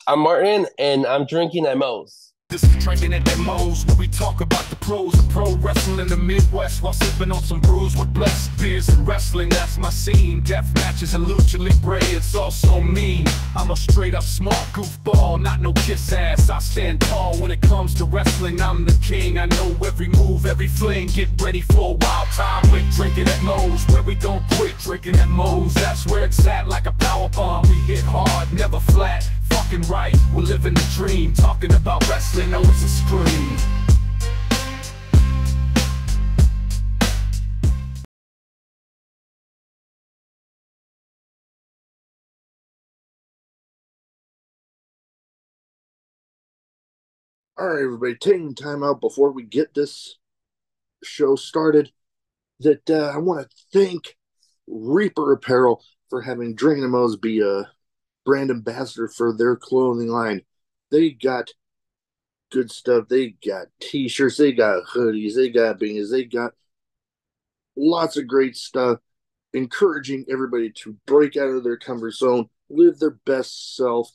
I'm Martin, and I'm drinking at Mo's. This is Drinkin at Njpw, where we talk about the pros of pro wrestling in the Midwest while sipping on some brews with blessed beers and wrestling. That's my scene. Death matches and lucha libre, it's also mean. I'm a straight up smart goofball, not no kiss ass. I stand tall when it comes to wrestling. I'm the king. I know every move, every fling. Get ready for a wild time with Drinkin at Mo's, where we don't quit. Drinkin at Mo's, that's where it's at, like a power bomb. We hit hard, never flat. Fucking right, we're living the dream. Talking about wrestling, oh it's a scream. All right, everybody, taking time out before we get this show started. I want to thank Reaper Apparel for having Drinkin' Mo's be a brand ambassador for their clothing line. They got good stuff. They got t-shirts, they got hoodies, they got beanies, they got lots of great stuff, encouraging everybody to break out of their comfort zone, live their best self,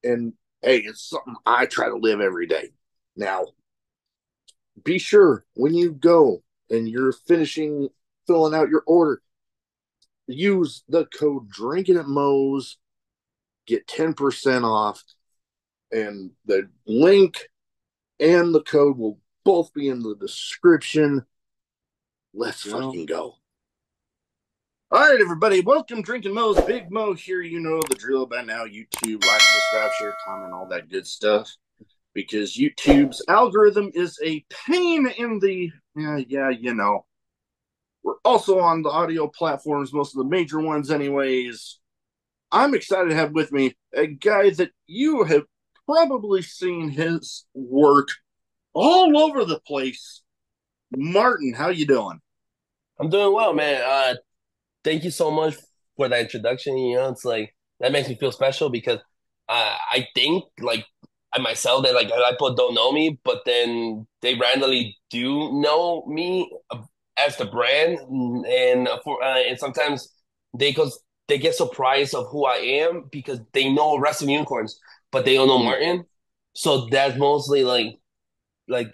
and hey, it's something I try to live every day. Now, be sure when you go and you're finishing filling out your order, use the code Drinking at Moe's, get 10% off, and the link and the code will both be in the description. Let's fucking go. All right, everybody, welcome Drinking Mo's. Big Mo here. You know the drill by now. YouTube, like, subscribe, share, comment, all that good stuff. Because YouTube's algorithm is a pain in the, you know. We're also on the audio platforms, most of the major ones anyways. I'm excited to have with me a guy that you have probably seen his work all over the place. Martin, how you doing? I'm doing well, man. Thank you so much for that introduction. It's like that makes me feel special because I think like I myself that like a lot of people don't know me, but then they randomly do know me as the brand, and sometimes they get surprised of who I am because they know Wrestling Unicorns, but they don't know Martin. So that's mostly like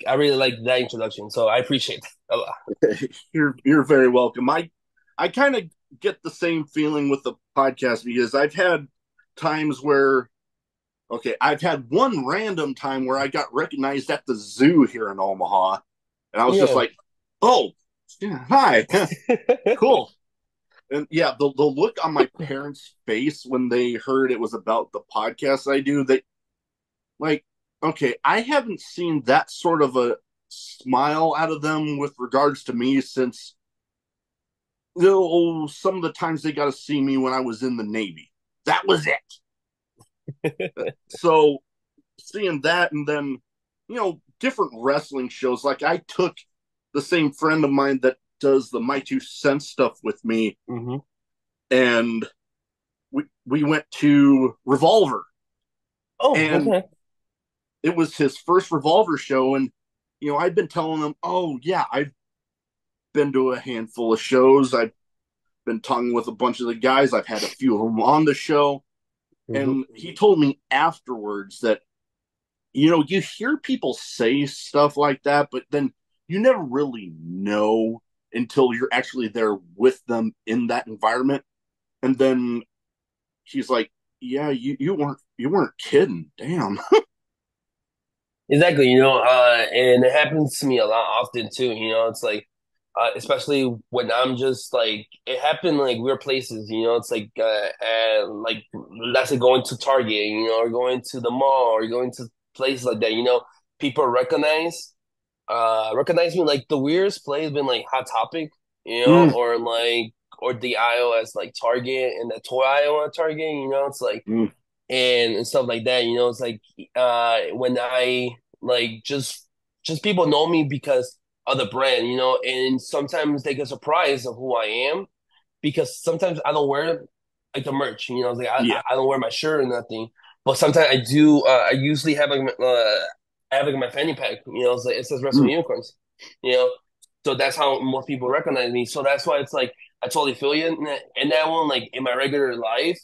I really like that introduction. So I appreciate that a lot. You're very welcome. I kind of get the same feeling with the podcast because I've had times where I've had one random time where I got recognized at the zoo here in Omaha, and I was just like, "Oh, yeah, hi, cool." And yeah, the look on my parents' face when they heard it was about the podcast I do, they like, okay, I haven't seen that sort of a smile out of them with regards to me since some of the times they got to see me when I was in the Navy. That was it. So seeing that, and then different wrestling shows. Like I took the same friend of mine that does the My Two Cents stuff with me, and we went to Revolver. Oh, And okay. it was his first Revolver show, and I've been telling him, oh yeah, I've been to a handful of shows. I've been talking with a bunch of the guys. I've had a few of them on the show. And he told me afterwards that, you hear people say stuff like that, but then you never really know until you're actually there with them in that environment. And then he's like, yeah, you weren't kidding. Damn. Exactly, and it happens to me a lot often too. It's like, especially when I'm just like, it happened like weird places. It's like let's say going to Target, or going to the mall, or going to places like that. People recognize me. Like the weirdest place has been like Hot Topic, Mm, or the aisle as like Target and the toy aisle at Target. It's like mm, and stuff like that. It's like when I like just people know me because of the brand, and sometimes they get surprised of who I am because sometimes I don't wear like the merch, It's like yeah. I don't wear my shirt or nothing, but sometimes I do. I usually have like I have like my fanny pack, It's like it says Wrestling Mm, Unicorns, you know. So that's how most people recognize me. So that's why it's like I totally feel you in that one. Like in my regular life,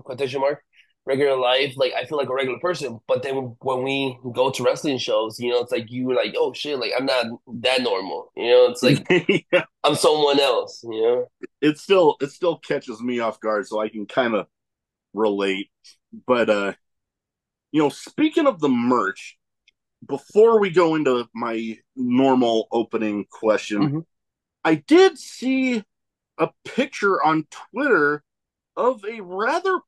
quotation mark. regular life, like I feel like a regular person. But then when we go to wrestling shows, it's like you were like, oh shit, like I'm not that normal. It's like Yeah, I'm someone else. it still catches me off guard, so I can kind of relate. But speaking of the merch, before we go into my normal opening question, Hmm. I did see a picture on Twitter of a rather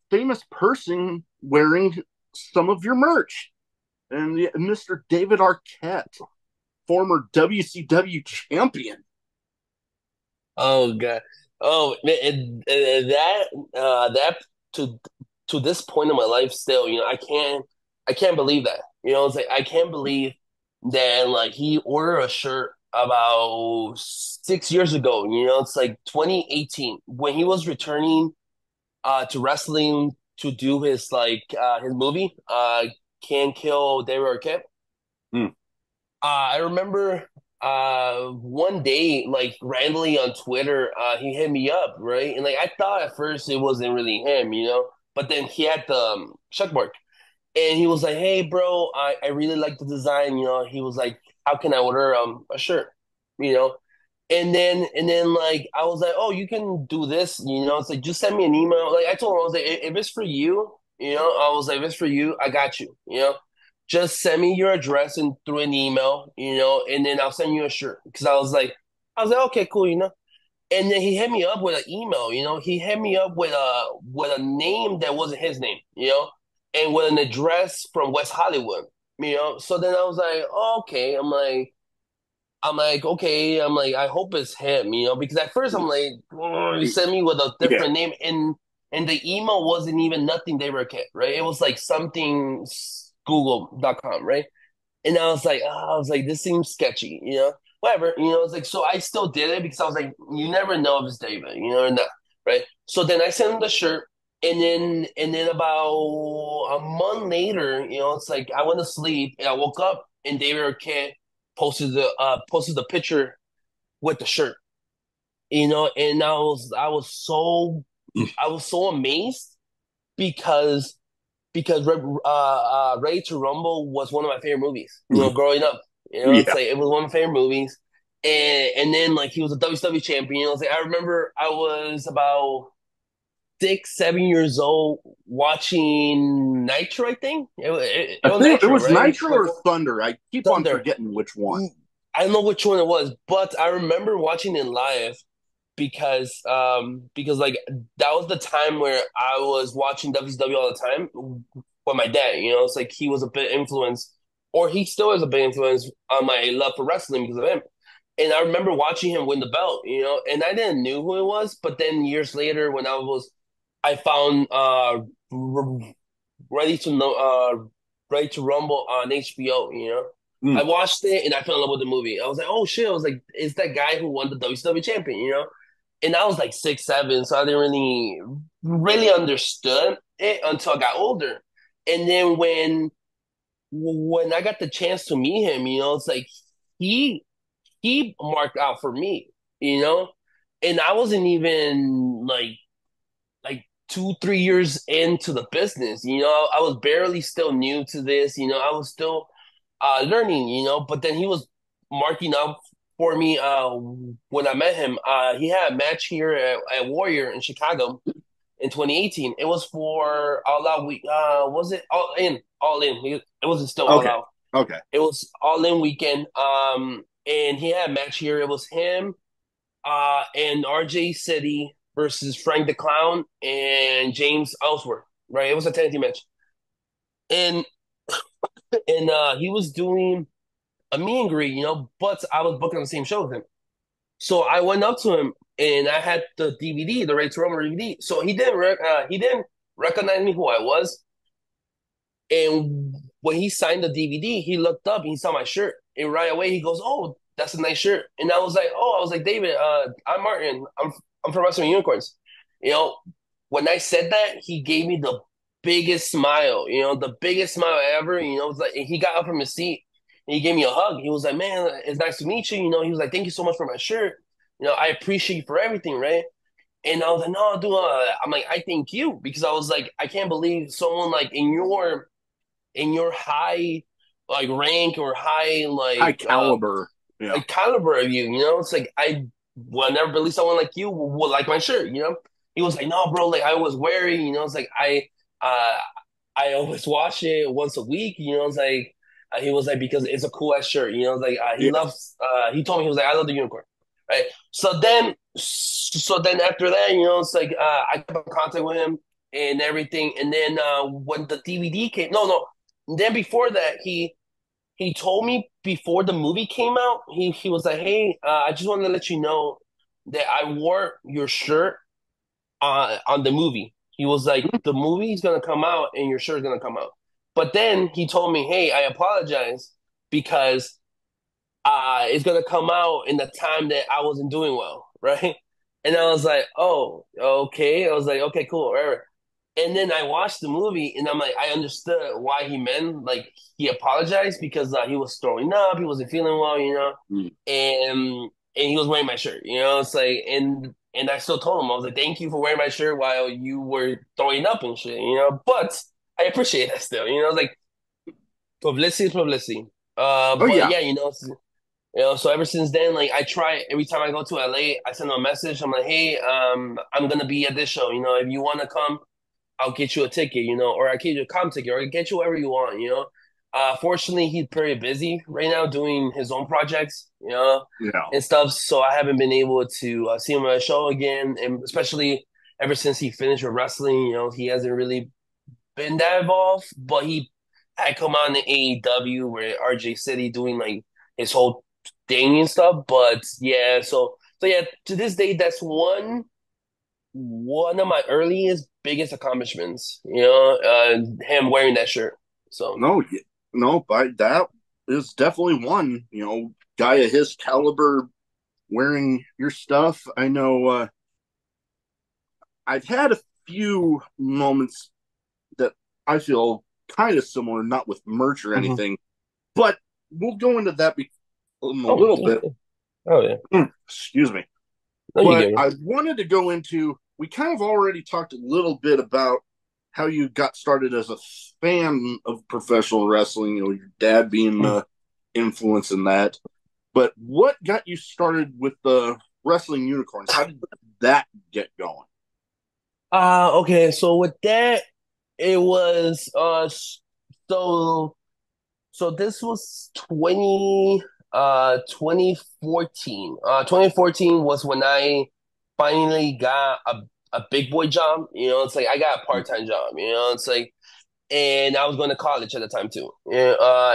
famous person wearing some of your merch, and Mr. David Arquette, former WCW champion. Oh god. Oh man, that to to this point in my life still, I can't believe that. It's like I can't believe that like he ordered a shirt about 6 years ago. It's like 2018 when he was returning to wrestling to do his movie Can Kill David Arquette. Hmm. I remember one day, like randomly on Twitter, he hit me up, right? And like I thought at first it wasn't really him. But then he had the check mark, and he was like, "Hey, bro, I really like the design." He was like, "How can I order a shirt?" You know, and then like I was like, "Oh, you can do this." It's like just send me an email. Like I told him, I was like, "If it's for you, I was like, if it's for you, I got you." Just send me your address and through an email, and then I'll send you a shirt. Because I was like, okay, cool. And then he hit me up with an email. He hit me up with a name that wasn't his name. And with an address from West Hollywood. So then I was like, oh, okay. I'm like, okay. I'm like, I hope it's him. Because at first I'm like, oh, he sent me with a Yeah, different name, and the email wasn't even nothing they were kid, right? It was like something Google.com, right? And I was like, this seems sketchy. Whatever. It's like, so I still did it because I was like, you never know if it's David, or not, right? So then I sent him the shirt, and then about a month later, it's like I went to sleep and I woke up and David Arquette posted the picture with the shirt, and I was so amazed because Ready to Rumble was one of my favorite movies. Growing up, it's yeah. like it was one of my favorite movies. And then like he was a WCW champion. It's like I remember I was about 6, 7 years old watching Nitro. I think it I was think it Nitro, was right? Nitro or Thunder. I keep on Thunder. forgetting which one. I don't know which one it was, but I remember watching it live because like that was the time where I was watching WCW all the time with my dad. It's like he was a bit influenced, or he still is a bit influenced on my love for wrestling because of him. And I remember watching him win the belt, and I didn't knew who it was, but then years later when I found Ready to know Ready to Rumble on HBO. I Mm. watched it and I fell in love with the movie. I was like, oh shit! I was like, it's that guy who won the WCW champion. And I was like 6, 7, so I didn't really understood it until I got older. And then when I got the chance to meet him, it's like he he marked out for me. And I wasn't even like 2, 3 years into the business. I was barely still new to this. I was still learning. But then he was marking up for me when I met him. He had a match here at Warrior in Chicago in 2018. It was for All Out Week. Was it All In? All In. It wasn't still All Okay. Out. Okay. It was All In weekend. And he had a match here. It was him and RJ City versus Frank the Clown and James Ellsworth. Right. It was a tag team match. And he was doing a meet and greet, but I was booking on the same show with him. So I went up to him and I had the DVD, the Ray Roma DVD. So he didn't recognize me who I was. And when he signed the DVD, he looked up and he saw my shirt. And right away he goes, "Oh, that's a nice shirt." And I was like, "David, I'm Martin. I'm from Wrestling Unicorns." You know, when I said that, he gave me the biggest smile. The biggest smile ever. It was like and he got up from his seat and he gave me a hug. He was like, "Man, it's nice to meet you." He was like, "Thank you so much for my shirt. I appreciate you for everything, right?" And I was like, no, dude. I'm like, I thank you because I was like, I can't believe someone like in your high like rank or high High caliber. Yeah. like caliber of you. You know, it's like I will never believe someone like you would like my shirt. You know, he was like, no, bro. Like I was wearing. You know, it's like uh I always wash it once a week. You know, it's like he was like because it's a cool ass shirt. You know, it's like he Yeah. loves. He told me he was like I love the unicorn. Right. So then after that, you know, it's like I kept in contact with him and everything. And then when the DVD came, no. Then before that, he told me before the movie came out, he was like, "Hey, I just wanted to let you know that I wore your shirt on the movie." He was like, "The movie's gonna come out and your shirt's gonna come out." But then he told me, "Hey, I apologize because it's gonna come out in the time that I wasn't doing well, right?" And I was like, "Oh, okay." I was like, "Okay, cool, whatever." And then I watched the movie, and I'm like, I understood why he meant like he apologized because he was throwing up, he wasn't feeling well, you know, Mm. and he was wearing my shirt, you know. It's like, and I still told him I was like, thank you for wearing my shirt while you were throwing up and shit, you know. But I appreciate that still, you know, like publicity is publicity. Oh But yeah. yeah, you know, so ever since then, like I try every time I go to LA, I send him a message. I'm like, hey, I'm gonna be at this show. You know, if you want to come, I'll get you a ticket. You know, or I get you a comp ticket, or I get you whatever you want. You know, fortunately, he's pretty busy right now doing his own projects. You know, Yeah. and stuff. So I haven't been able to see him at a show again, and especially ever since he finished with wrestling. You know, he hasn't really been that involved, but he had come on to AEW where RJ City doing like his whole thing and stuff. But yeah, so yeah, to this day, that's one of my earliest biggest accomplishments. You know, him wearing that shirt. So No, no, by that is definitely one, guy of his caliber wearing your stuff. I know I've had a few moments that I feel kind of similar, not with merch or mhm. anything, but we'll go into that in a Oh, little bit. oh yeah, Excuse me. no, you But get I wanted to go into, we kind of already talked a little bit about how you got started as a fan of professional wrestling, your dad being me. the influence in that. But what got you started with the wrestling unicorns? How did that get going? Okay, so with that, it was so so this was 2014. 2014 was when I finally got a big boy job. You know, it's like I got a part-time job, you know, it's like and I was going to college at the time too. Yeah,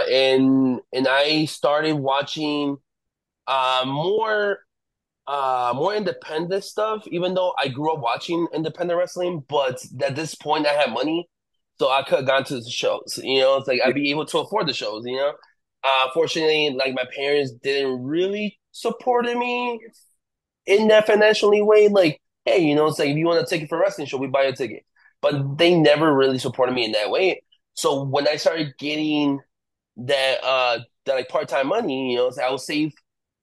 and I started watching more more independent stuff, even though I grew up watching independent wrestling, but at this point I had money, so I could have gone to the shows. You know, it's like Yeah. I'd be able to afford the shows, you know. Fortunately, like my parents didn't really support me in that financially way. Like, hey, you know, it's like if you want a ticket for a wrestling show, we buy a ticket. But they never really supported me in that way. So when I started getting that like part time money, you know, so I would save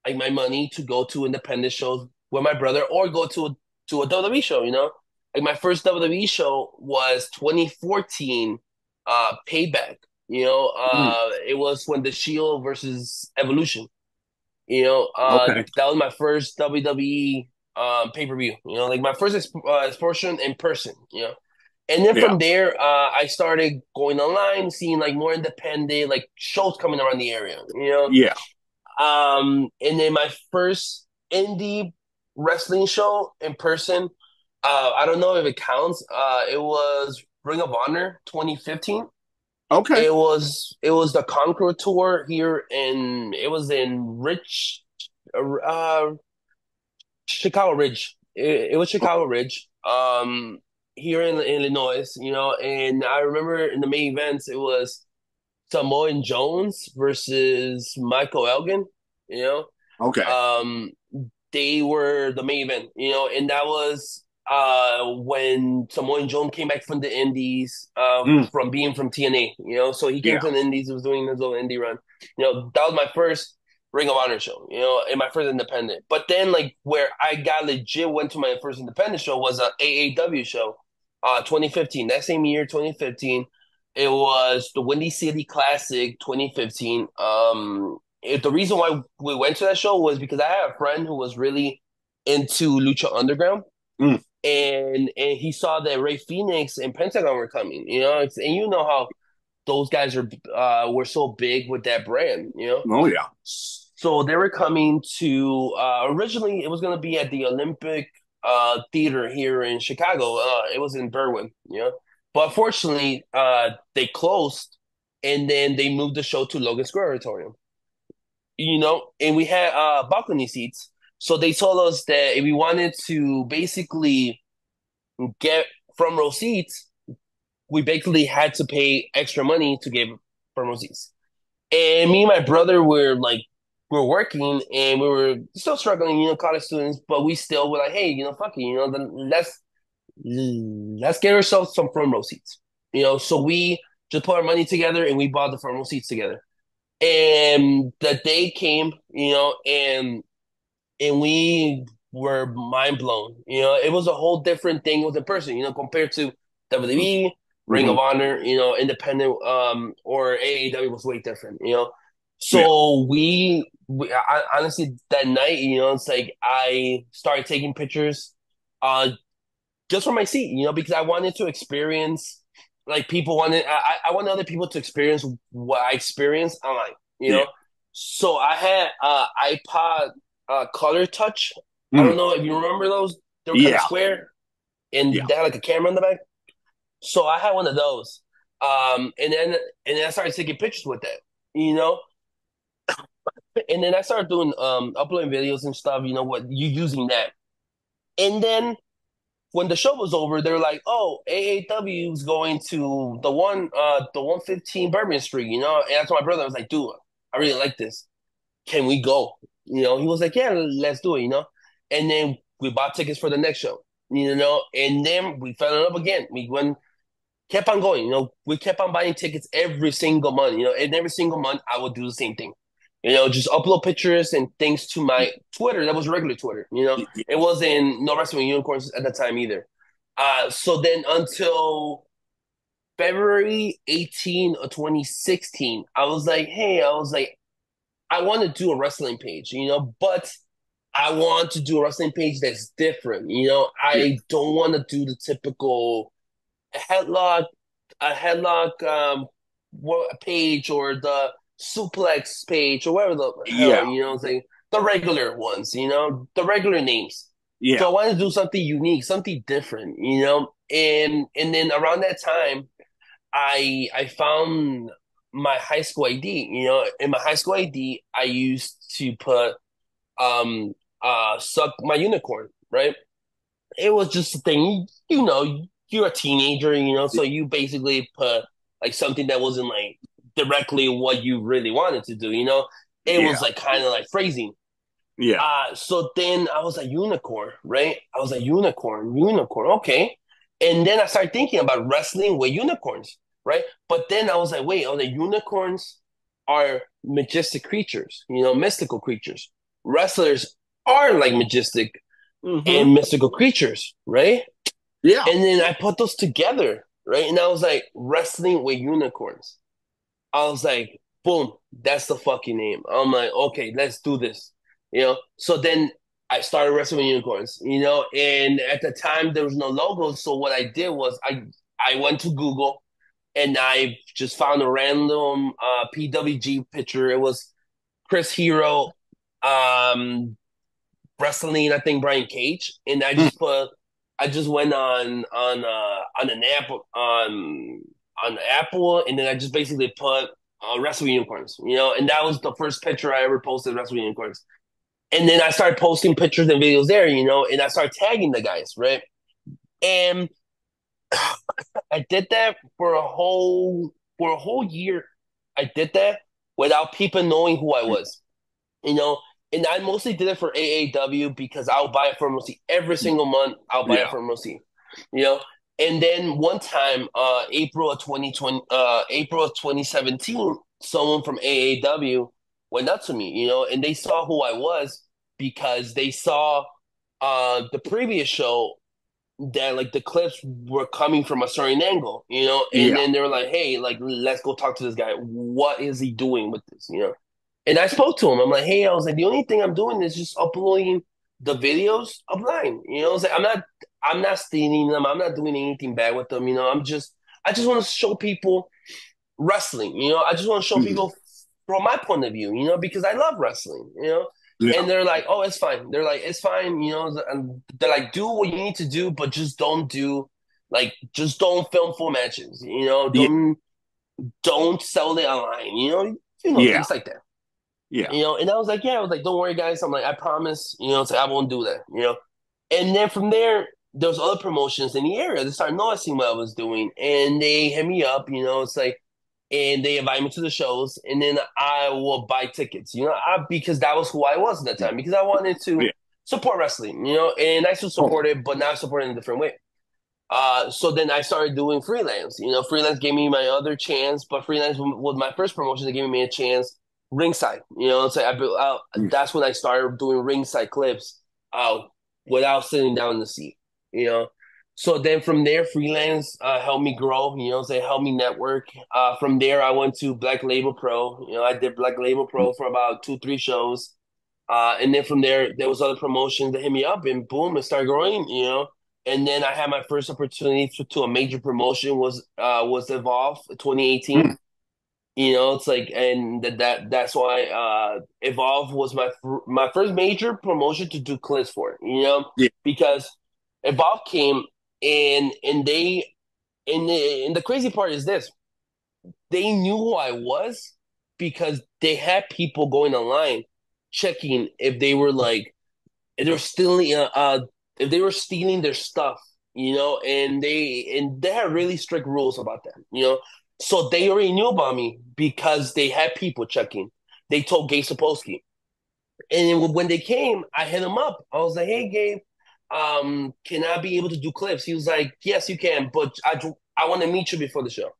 like my money to go to independent shows with my brother or go to a WWE show, you know. Like my first WWE show was 2014 Payback. You know, Mm, it was when the Shield versus Evolution. You know, okay. that was my first WWE pay per view. You know, like my first exposure in person. You know, and then Yeah. from there, I started going online, seeing like more independent like shows coming around the area. You know, Yeah. and then my first indie wrestling show in person, I don't know if it counts. It was Ring of Honor 2015. Okay. It was the Conqueror tour here it was in Chicago Ridge. It was Chicago Ridge. Here in Illinois, you know, and I remember in the main events it was Samoan Jones versus Michael Elgin, you know. Okay. Um, they were the main event, you know, and that was when Samoan Jones came back from the Indies, Mm, from being from TNA, you know. So he came yeah. to the Indies, was doing his little indie run. You know, that was my first. Ring of Honor show, in my first independent. But then, like, where I got legit went to my first independent show was a AAW show, 2015. That same year, 2015, it was the Windy City Classic 2015. The reason why we went to that show was because I had a friend who was really into Lucha Underground, Mm. and he saw that Ray Phoenix and Pentagon were coming. And you know how those guys are were so big with that brand. Oh yeah. So they were coming to originally it was going to be at the Olympic Theater here in Chicago. It was in Berwyn. But unfortunately, they closed, and then they moved the show to Logan Square Auditorium. And we had balcony seats. So they told us that if we wanted to basically get front row seats, we basically had to pay extra money to get front row seats. And me and my brother were working and we were still struggling, college students, but we still were like, hey, fuck it, then let's get ourselves some front row seats. So we just put our money together and we bought the front row seats together. And the day came, and we were mind blown. It was a whole different thing with the person, compared to WWE, Ring Mm-hmm. of Honor, independent, or AAW was way different. Yeah. So honestly that night, it's like I started taking pictures, just from my seat, because I wanted to experience, like I wanted other people to experience what I experienced online. Yeah. So I had iPod Color Touch. I Mm. don't know if you remember those. They were kind of Yeah. square, Yeah. and they had like a camera in the back. So I had one of those, and then I started taking pictures with that, you know. And then I started doing uploading videos and stuff. What you using that, and then when the show was over, they were like, "Oh, AAW is going to the 115 Bourbon Street," And I told my brother, I was like, "Dude, I really like this. Can we go?" He was like, "Yeah, let's do it." And then we bought tickets for the next show. And then we fell in love again. We went, kept on going. We kept on buying tickets every single month. And every single month I would do the same thing. Just upload pictures and things to my Twitter. That was regular Twitter. Yeah. It wasn't no wrestling unicorns at the time either. So then until February 18 of 2016, I was like, hey, I want to do a wrestling page, but I want to do a wrestling page that's different. Yeah. I don't want to do the typical headlock, a headlock page or the suplex page or whatever the hell, Yeah. it's like the regular ones, the regular names. Yeah. So I wanted to do something unique, something different, and then around that time, I found my high school ID. In my high school ID, I used to put suck my unicorn, right? It was just a thing, you're a teenager, so you basically put like something that wasn't like directly what you really wanted to do. It Yeah. was like kind of like phrasing. Yeah. So then I was like unicorn, right? I was like unicorn, okay. And then I started thinking about wrestling with unicorns, right? But then I was like, wait, the unicorns are majestic creatures, mystical creatures. Wrestlers are like majestic Mm-hmm. and mystical creatures, right? Yeah. And then I put those together, right? And I was like, wrestling with unicorns. I was like, boom, that's the fucking name. I'm like, okay, let's do this. So then I started wrestling with unicorns, and at the time there was no logo. So what I did was I went to Google and I just found a random PWG picture. It was Chris Hero, wrestling, I think Brian Cage, and Mm. I just went on an app on Apple, and then I just basically put wrestling unicorns, and that was the first picture I ever posted, wrestling unicorns. And then I started posting pictures and videos there, and I started tagging the guys, right? And I did that for a whole year. I did that without people knowing who I was, you know. And I mostly did it for AAW because I'll buy it from Mercy every single month. I'll buy it Yeah. from Mercy, you know. And then one time, April of 2017, someone from AAW went up to me, and they saw who I was because they saw the previous show that like the clips were coming from a certain angle, and Yeah. then they were like, "Hey, like let's go talk to this guy. What is he doing with this?" And I spoke to him. I'm like, "Hey, I was like, the only thing I'm doing is just uploading the videos online. I was like, I'm not stealing them. I'm not doing anything bad with them. I just want to show people wrestling. I just want to show Mhm. people from my point of view. Because I love wrestling. Yeah. And they're like, oh, it's fine. They're like, it's fine. And they're like, do what you need to do, but just don't film full matches. Yeah. Don't sell it online. Yeah. Things like that. Yeah. And I was like, yeah, I was like, don't worry, guys. I'm like, I promise. It's like I won't do that. And then from there, there was other promotions in the area. They started noticing what I was doing, and they hit me up. It's like, and they invite me to the shows, and then I will buy tickets. Because that was who I was at that time. Because I wanted to Yeah. support wrestling. And I still Oh, support it, but now I support it in a different way. So then I started doing freelance. Freelance gave me my other chance, but freelance was my first promotion. They gave me a chance ringside. It's like mm, that's when I started doing ringside clips, uh, without sitting down in the seat. You know. So then from there, freelance helped me grow. They helped me network. From there, I went to Black Label Pro. I did Black Label Pro for about 2, 3 shows. And then from there was other promotions that hit me up, and boom, it started growing. And then I had my first opportunity to a major promotion was Evolve 2018. mm, It's like, and that's why Evolve was my first major promotion to do clips for. yeah. Because Evolve came and the crazy part is this: they knew who I was because they had people going online checking if they were like if they were stealing their stuff, and they had really strict rules about that. So they already knew about me because they had people checking. They told Gabe Sapolsky, and then when they came, I hit him up. I was like, "Hey, Gabe, can I be able to do clips?" He was like, "Yes, you can, but I want to meet you before the show."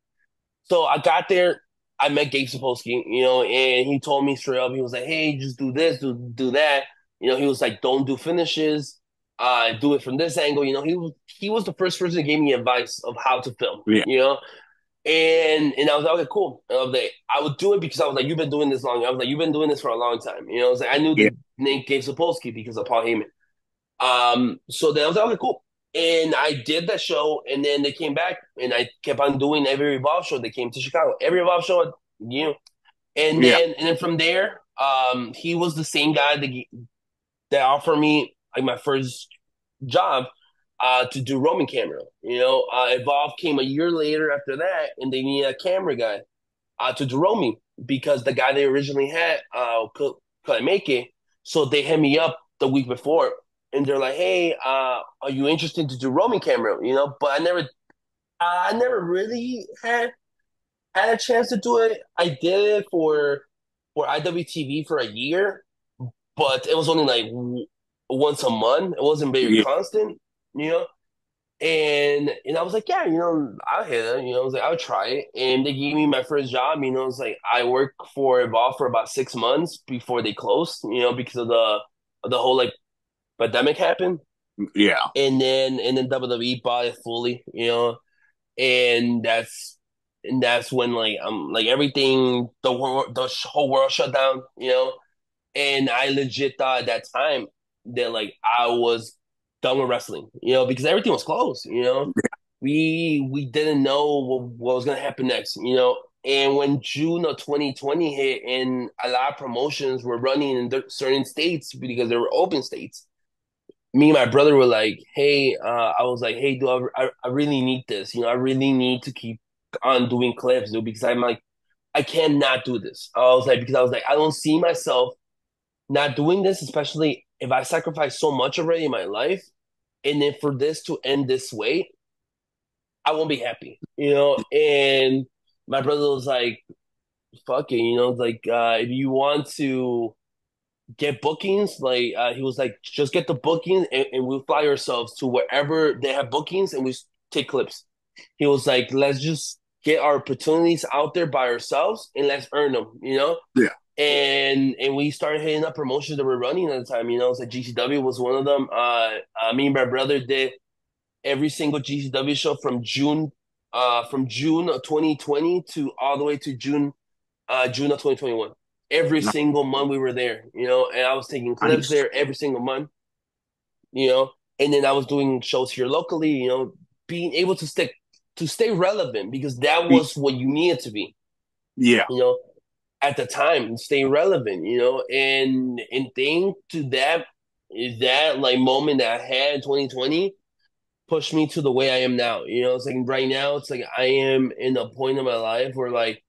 So I got there. I met Gabe Sapolsky, and he told me straight up. He was like, "Hey, just do this, do that." He was like, "Don't do finishes. Do it from this angle." He was the first person that gave me advice of how to film. Yeah. And I was like, "Okay, cool." And I would do it because I was like, "You've been doing this long." I was like, "You've been doing this for a long time." I was like, I knew Yeah. the name Gabe Sapolsky because of Paul Heyman. So then I was like, okay, cool. And I did that show, and then they came back, and I kept on doing every Revolve show. They came to Chicago, every Revolve show, and Yeah. then from there, he was the same guy that offered me like my first job, to do Roman camera. Evolve came a year later after that, and they needed a camera guy, to do Roman because the guy they originally had couldn't make it. So they hit me up the week before, and they're like, "Hey, are you interested to do Roman camera?" But I never really had a chance to do it. I did it for IWTV for a year, but it was only like once a month. It wasn't very Yeah. constant, you know. And I was like, yeah, I'll hit it. I was like, I'll try it. And they gave me my first job. It's like I worked for Evolve for about 6 months before they closed. Because of the whole like pandemic happened. Yeah. And then WWE bought it fully. And that's when like everything the whole world shut down. And I legit thought at that time that like I was done with wrestling, because everything was closed. We didn't know what was gonna happen next. And when June of 2020 hit, and a lot of promotions were running in certain states because they were open states, me and my brother were like, "Hey," I was like, "Hey, dude, I really need this. I really need to keep on doing clips, dude, because I'm like, I cannot do this." Because I don't see myself not doing this, especially if I sacrificed so much already in my life, and then for this to end this way, I won't be happy. And my brother was like, "Fuck it," like if you want to get bookings, like he was like, just get the bookings, and we'll fly ourselves to wherever they have bookings, and we take clips. He was like, let's just get our opportunities out there by ourselves, and let's earn them. Yeah. and we started hitting up promotions that were running at the time. It's like GCW was one of them. Me and my brother did every single GCW show from June of 2020 to all the way to June of 2021. Every single month we were there, and I was taking clips Nice. there every single month, you know, and then I was doing shows here locally, being able to stay relevant because that was what you needed to be, Yeah. you know, at the time, stay relevant, and thing to that is that like moment that I had in 2020 pushed me to the way I am now. It's like right now, it's like I am in a point in my life where like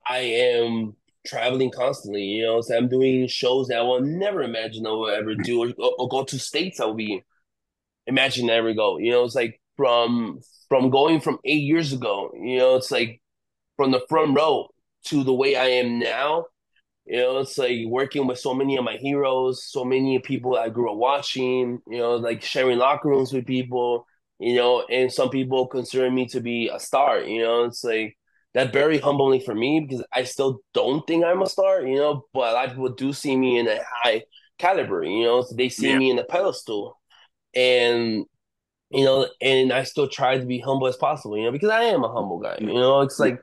I am traveling constantly. So I'm doing shows that I will never imagine I will ever do, or go to states I will be imagining I ever go. It's like from going from 8 years ago. It's like from the front row to the way I am now. It's like working with so many of my heroes, so many people I grew up watching, like sharing locker rooms with people, and some people consider me to be a star, it's like that very humbling for me because I still don't think I'm a star, but a lot of people do see me in a high caliber, so they see Yeah. me in a pedestal. And and I still try to be humble as possible, because I am a humble guy, it's Yeah. like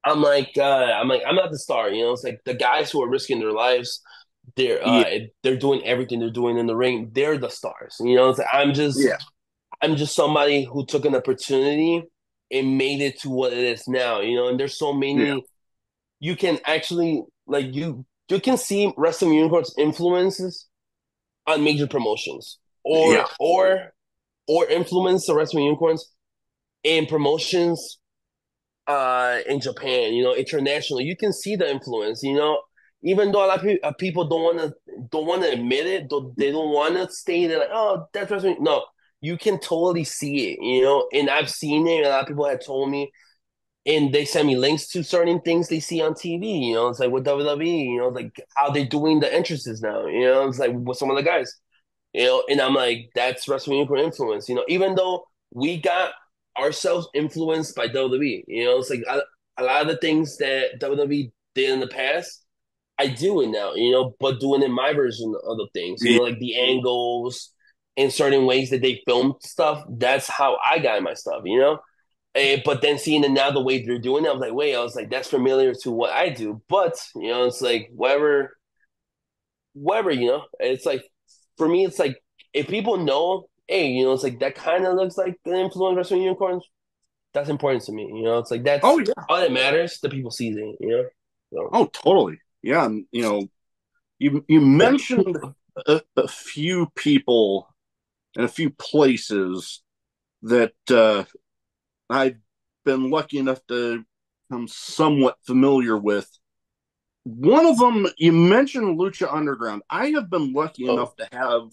I'm not the star, It's like the guys who are risking their lives, they're Yeah. uh they're doing everything they're doing in the ring. They're the stars, It's like Yeah. I'm just somebody who took an opportunity and made it to what it is now, And there's so Yeah. many you can actually like you can see Wrestling Unicorns influences on major promotions, Yeah. or influence the Wrestling Unicorns in promotions in Japan, internationally, you can see the influence, even though a lot of people don't want to admit it, they don't want to stay there like, oh, that's wrestling. No, you can totally see it, and I've seen it. A lot of people have told me, and they send me links to certain things they see on TV. It's like with WWE, like how they're doing the entrances now. It's like with some of the guys and I'm like, that's wrestling unicorn influence, even though we got ourselves influenced by WWE, it's like a lot of the things that WWE did in the past, I do it now, but doing in my version of the things, Yeah. like the angles in certain ways that they filmed stuff, that's how I got my stuff, but then seeing it now the way they're doing it, I was like, wait, I was like, that's familiar to what I do, but it's like whatever, it's like for me, it's like if people know, hey, it's like that kind of looks like the influence wrestling unicorns. That's important to me, It's like Oh that's yeah. all that matters. The people seeing it, So Oh, totally. Yeah. And you mentioned a few people and a few places that I've been lucky enough to become somewhat familiar with. One of them, you mentioned Lucha Underground. I have been lucky oh, enough to have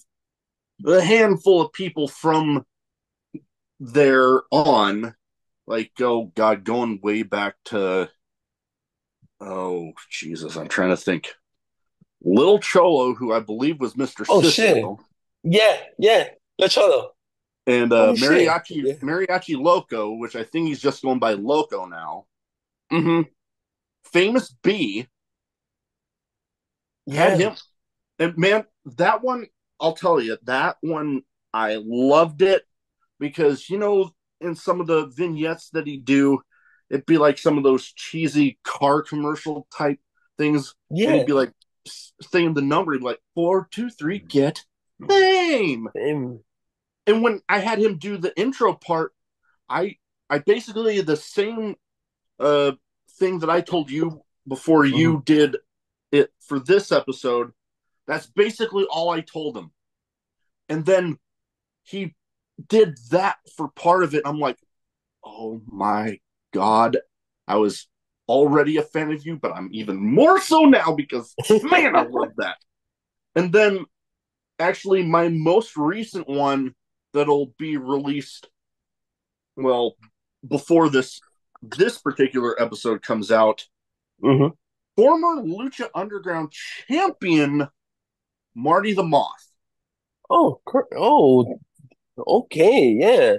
a handful of people from there on, like, oh God, going way back to, oh Jesus, I'm trying to think. Lil Cholo, who I believe was Mr. oh shit, Cisco, yeah, the cholo. and Holy shit, Mariachi yeah, Loco, which I think he's just going by Loco now. mm-hmm, Famous B had yeah, him, and man, that one, I'll tell you, that one I loved it because in some of the vignettes that he do, it'd be like some of those cheesy car commercial type things, and he'd yeah. be like saying the number, he'd be like 423 get fame. Damn. And when I had him do the intro part, I I basically the same uh thing that I told you before Mm-hmm. you did it for this episode. That's basically all I told him. And then he did that for part of it. I'm like, oh my God. I was already a fan of you, but I'm even more so now because, man, I love that. And then, actually, my most recent one that'll be released, well, before this particular episode comes out, Mm-hmm. former Lucha Underground champion Marty the Moth. Oh, okay, yeah.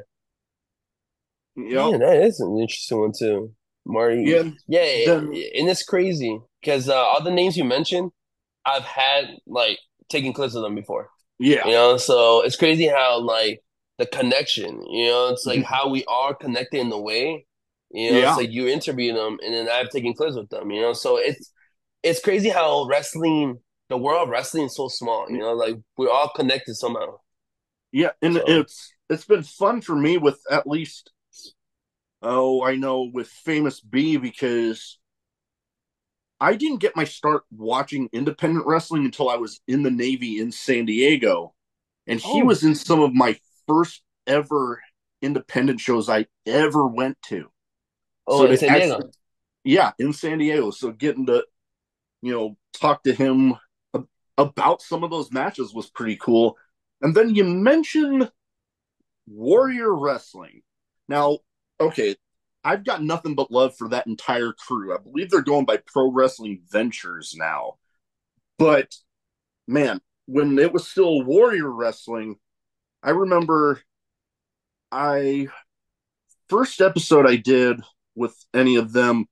You know, Yeah, that is an interesting one too. Marty. yeah, Yeah, then and it's crazy. because all the names you mentioned, I've had like taken clips of them before. Yeah. You know, so it's crazy how like the connection. You know, it's like how we are connected in the way. You know, it's Yeah. like you interview them, and then I've taken clips with them. You know, so it's crazy how wrestling, the world of wrestling, is so small. You know, like we're all connected somehow. Yeah. And So, it's been fun for me with at least, oh, I know with Famous B, because I didn't get my start watching independent wrestling until I was in the Navy in San Diego. And he oh, was in some of my first ever independent shows I ever went to. oh, So in to San actually, Diego. yeah, in San Diego. So getting to, talk to him about some of those matches was pretty cool. And then you mentioned Warrior Wrestling. Now, okay, I've got nothing but love for that entire crew. I believe they're going by Pro Wrestling Ventures now. But man, when it was still Warrior Wrestling, I remember I first episode I did with any of them,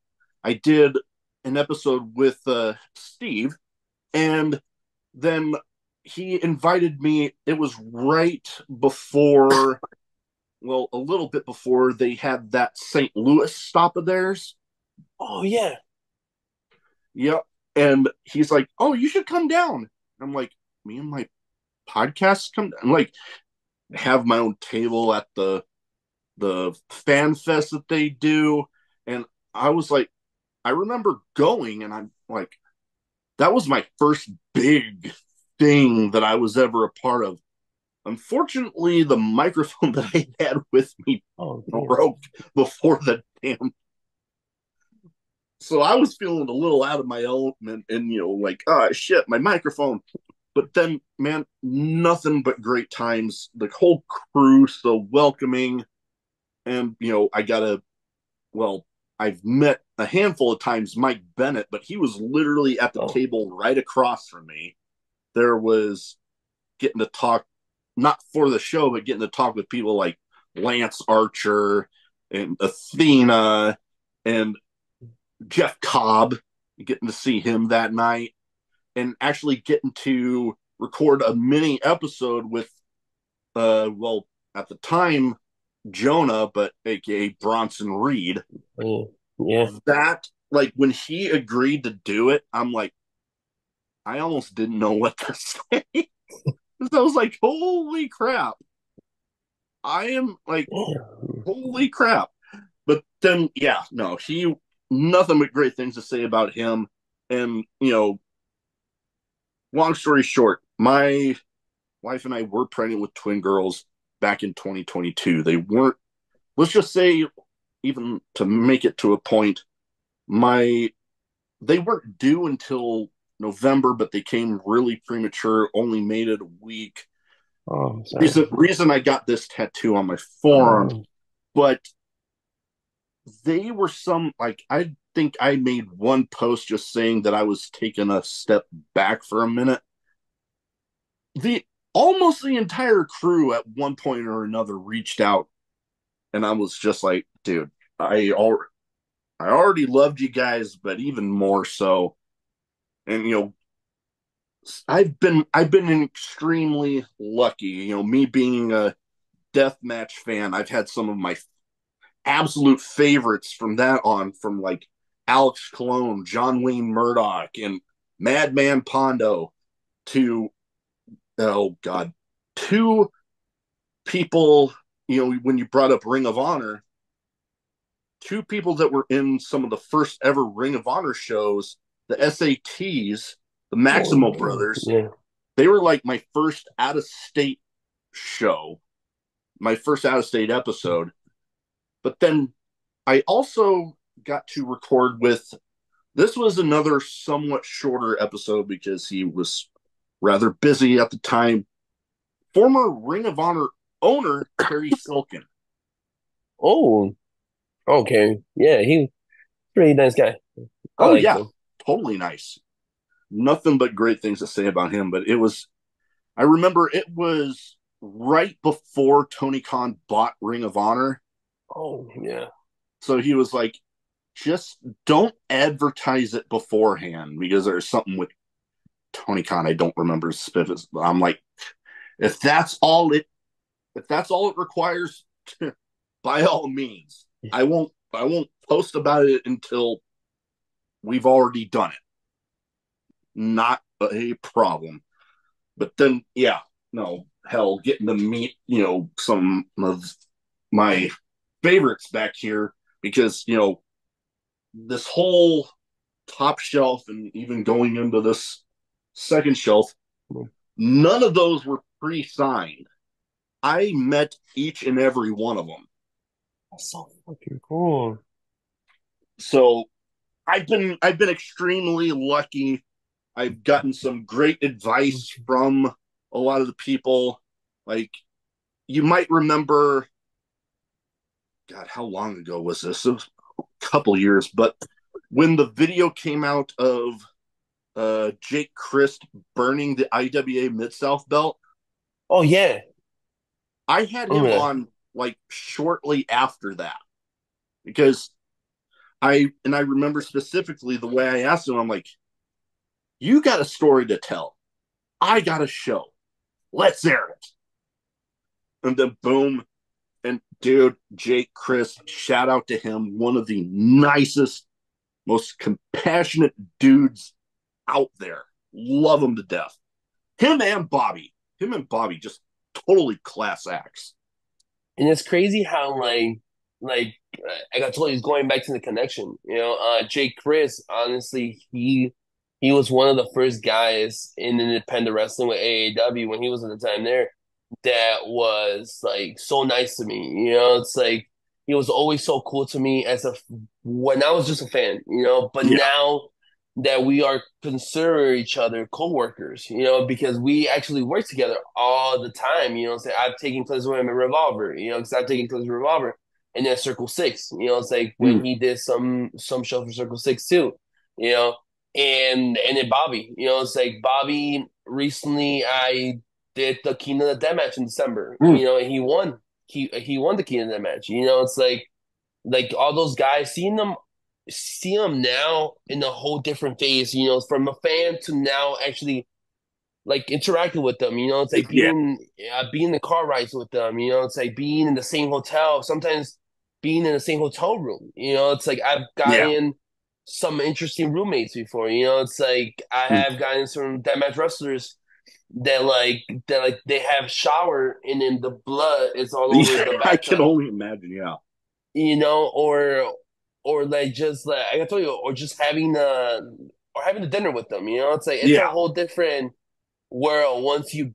I did an episode with Steve, and then he invited me. It was right before, well, a little bit before they had that St. Louis stop of theirs. Oh yeah. Yep. And he's like, "Oh, you should come down." I'm like, "Me and my podcast come?" I'm like, have my own table at the fan fest that they do, and I was like, I remember going, and I'm like, that was my first big thing that I was ever a part of. Unfortunately, the microphone that I had with me Oh yeah. broke before the damn. So I was feeling a little out of my element, and like, oh shit, my microphone. But then, man, nothing but great times. The whole crew so welcoming, and I got a well, I've met a handful of times Mike Bennett, but he was literally at the Oh, table right across from me. There was getting to talk, not for the show, but getting to talk with people like Lance Archer and Athena and Jeff Cobb, getting to see him that night, and actually getting to record a mini episode with, well, at the time, Jonah, but aka Bronson Reed. yeah. Yeah. That, like, when he agreed to do it, I'm like, I almost didn't know what to say. I was like, holy crap. I am like, holy crap. But then, yeah, no, nothing but great things to say about him. And, long story short, my wife and I were pregnant with twin girls back in 2022. They weren't, let's just say, even to make it to a point, my they weren't due until November, but they came really premature, only made it a week. Oh, sorry. Reason I got this tattoo on my forearm, Oh, but they were some, like, I think I made one post just saying that I was taking a step back for a minute. The Almost the entire crew at one point or another reached out, and I was just like, dude, I already loved you guys, but even more so. And I've been extremely lucky. Me being a deathmatch fan, I've had some of my absolute favorites from that on, from like Alex Colon, John Wayne Murdoch, and Madman Pondo, to, oh god, two people. When you brought up Ring of Honor, two people that were in some of the first ever Ring of Honor shows, the SATs, the Maximo oh, brothers. yeah. They were like my first out of state show, my first out of state episode. But then I also got to record with, this was another somewhat shorter episode because he was rather busy at the time. Former Ring of Honor owner Terry Silkin. Oh, okay. Yeah, he's a pretty nice guy. I Oh liked yeah, him. totally nice. Nothing but great things to say about him. But I remember it was right before Tony Khan bought Ring of Honor. Oh, yeah. So he was like, just don't advertise it beforehand because there's something with Tony Khan I don't remember specifics. I'm like, if that's all it if that's all it requires, by all means, I won't post about it until we've already done it. Not a problem. But then, yeah, no, hell, getting to meet, some of my favorites back here because, this whole top shelf and even going into this second shelf, none of those were pre signed. I met each and every one of them. That's so fucking cool. So I've been extremely lucky. I've gotten some great advice from a lot of the people. Like you might remember, God, how long ago was this? It was a couple years, but when the video came out of Jake Christ burning the IWA Mid South belt, Oh yeah, I had I him remember that. on like shortly after that because I remember specifically the way I asked him. I'm like, you got a story to tell. I got a show. Let's air it. And then boom. And dude, Jake Chris, shout out to him. One of the nicest, most compassionate dudes out there. Love him to death. Him and Bobby. Him and Bobby just totally class acts. And it's crazy how like I told you, he's going back to the connection. Jake Chris, honestly, he was one of the first guys in independent wrestling with AAW when he was at the time there that was like so nice to me. It's like he was always so cool to me as a when I was just a fan. But Yeah. now that we are consider each other co-workers, because we actually work together all the time. Say I've taken places with him in Revolver, because I've taken places with Revolver, and then Circle Six. It's like when Mm. he did some show for Circle Six too. You know, and then Bobby. It's like Bobby recently I did the King of the Dead match in December. Mm. And he won. He won the King of the Dead match. It's like all those guys, seeing them now in a whole different phase, from a fan to now actually like interacting with them, it's like Yeah. being in the car rides with them, it's like being in the same hotel, sometimes being in the same hotel room, it's like I've Yeah. gotten some interesting roommates before, it's like I Mm. have gotten some deathmatch wrestlers that they have shower and then the blood is all over the I can bathtub, only imagine. Yeah. or like just like I told you, or just having a dinner with them. It's like it's a Yeah. whole different world once you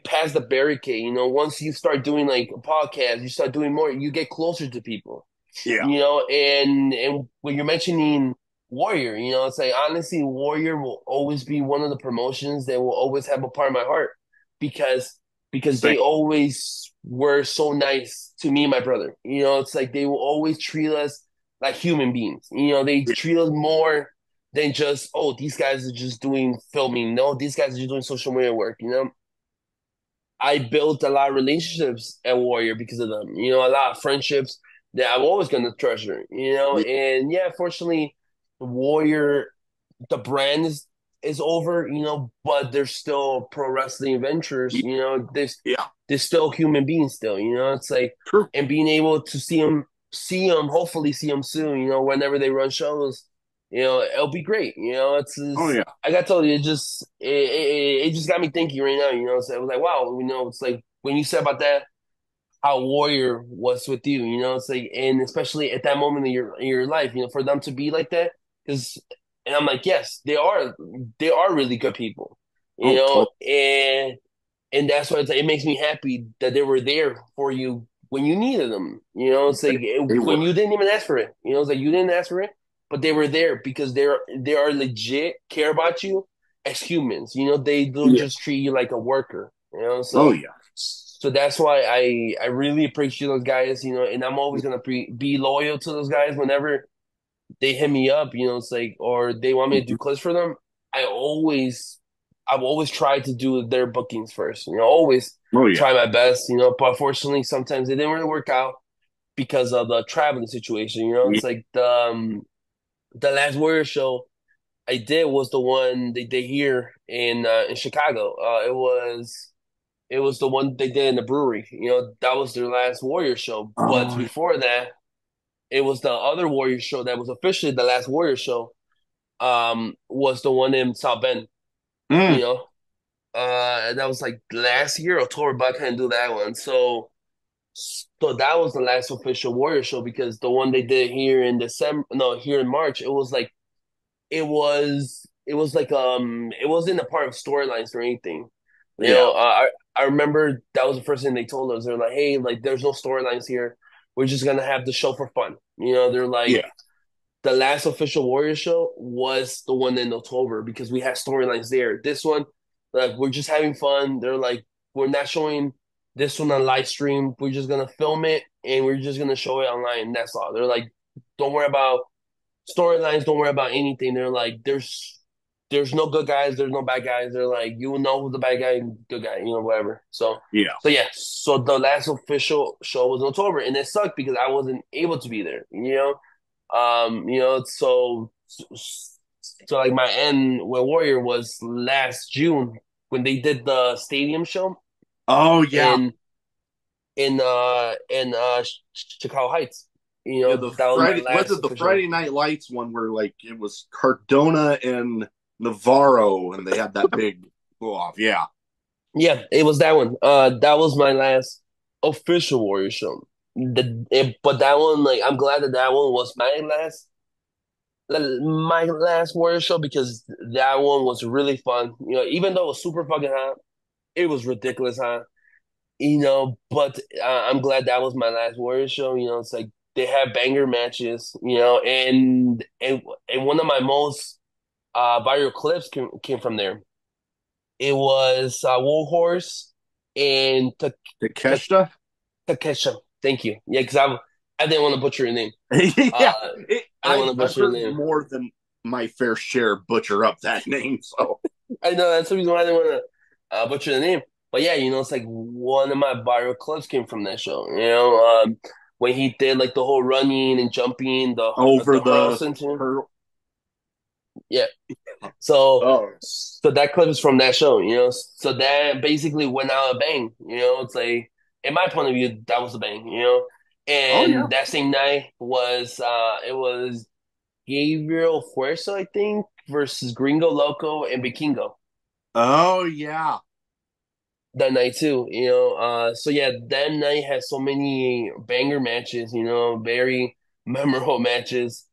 pass the barricade. Once you start doing like a podcast, you start doing more, you get closer to people. Yeah. And when you're mentioning Warrior, it's like honestly, Warrior will always be one of the promotions that will always have a part of my heart because Same. they always were so nice to me and my brother. It's like they will always treat us like human beings. They Yeah. treat us more than just, oh, these guys are just doing filming. No, these guys are just doing social media work. I built a lot of relationships at Warrior because of them. A lot of friendships that I'm always going to treasure. Yeah. And yeah, fortunately, Warrior, the brand is over. But they're still pro wrestling ventures. Yeah. They're still human beings. Still, it's like True. and being able to see them, hopefully see them soon. Whenever they run shows, it'll be great. It's Oh just, yeah. I got told you, it just got me thinking right now. So I was like, wow, it's like when you said about that, how Warrior was with you. It's like, and especially at that moment in your life, for them to be like that, because, and I'm like, yes, they are really good people. Oh, totally. And that's why it makes me happy that they were there for you when you needed them. It's like They when were. you didn't even ask for it. It's like you didn't ask for it, but they were there because they are legit care about you as humans. They don't Yeah. just treat you like a worker. Oh So yeah. that's why I really appreciate those guys. And I'm always gonna be loyal to those guys whenever they hit me up, it's like, or they want me to do Mhm. clips for them. I've always tried to do their bookings first, always Oh yeah. try my best, but unfortunately sometimes it didn't really work out. because of the traveling situation. It's like the last Warrior show I did was the one they did here in Chicago. It was the one they did in the brewery. That was their last Warrior show. But Oh, before that, it was the other Warrior show that was officially the last Warrior show. Was the one in South Bend. You mm, know, that was like last year October, but I couldn't do that one. So that was the last official Warrior show because the one they did here in December, no, here in March, it was like it wasn't a part of storylines or anything. You yeah, know, uh, I remember that was the first thing they told us. They're like, "Hey, like there's no storylines here. We're just gonna have the show for fun." They're like, yeah, the last official Warrior show was the one in October because we had storylines there. This one, like, we're just having fun. They're like, we're not showing this one on live stream. We're just gonna film it and we're just gonna show it online. That's all. They're like, don't worry about storylines. Don't worry about anything. They're like, there's no good guys. There's no bad guys. They're like, you will know who's the bad guy and good guy. Whatever. yeah. So yeah. So the last official show was in October, and it sucked because I wasn't able to be there. So like my end with Warrior was last June when they did the stadium show Oh, yeah. in Chicago Heights. Yeah, the That was my Friday was last it the official. Friday Night Lights one where like it was Cardona and Navarro and they had that big blow off. Yeah. Yeah, it was that one. That was my last official Warrior show. But that one, like, I'm glad that one was my last Warrior show because that one was really fun. Even though it was super fucking hot, it was ridiculous hot. But I'm glad that was my last Warrior show. It's like they had banger matches. And one of my most viral clips came from there. It was Warhorse and Takeshita. Takesha. Thank you. Yeah, because I didn't want to butcher your name. Yeah. I didn't want to I've butcher your heard name. more than my fair share butcher up that name. So I know that's the reason why I didn't want to butcher the name. But yeah, it's like one of my viral clips came from that show. When he did like the whole running and jumping, over the hurl the into her. yeah. So Oh, so that clip is from that show. So that basically went out a bang. It's like in my point of view, that was a bang. oh yeah. And that same night it was Gabriel Fuerza, I think, versus Gringo Loco and Vikingo Oh yeah. that night too. So yeah, that night had so many banger matches. Very memorable matches.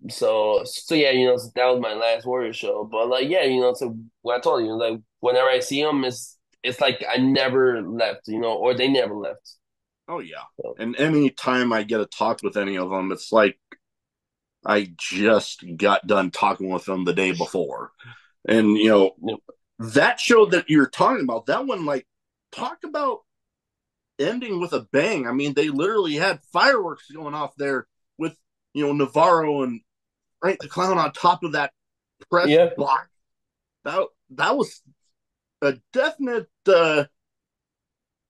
So yeah, so that was my last Warrior show. But like, yeah, so what I told you, like whenever I see them, it's like I never left, or they never left. Oh yeah. So, And any time I get to talk with any of them, it's like I just got done talking with them the day before. And yeah. that show that you're talking about, that one, like, talk about ending with a bang. I mean, they literally had fireworks going off there with Navarro and Frank the Clown on top of that press Yeah. box. That was a definite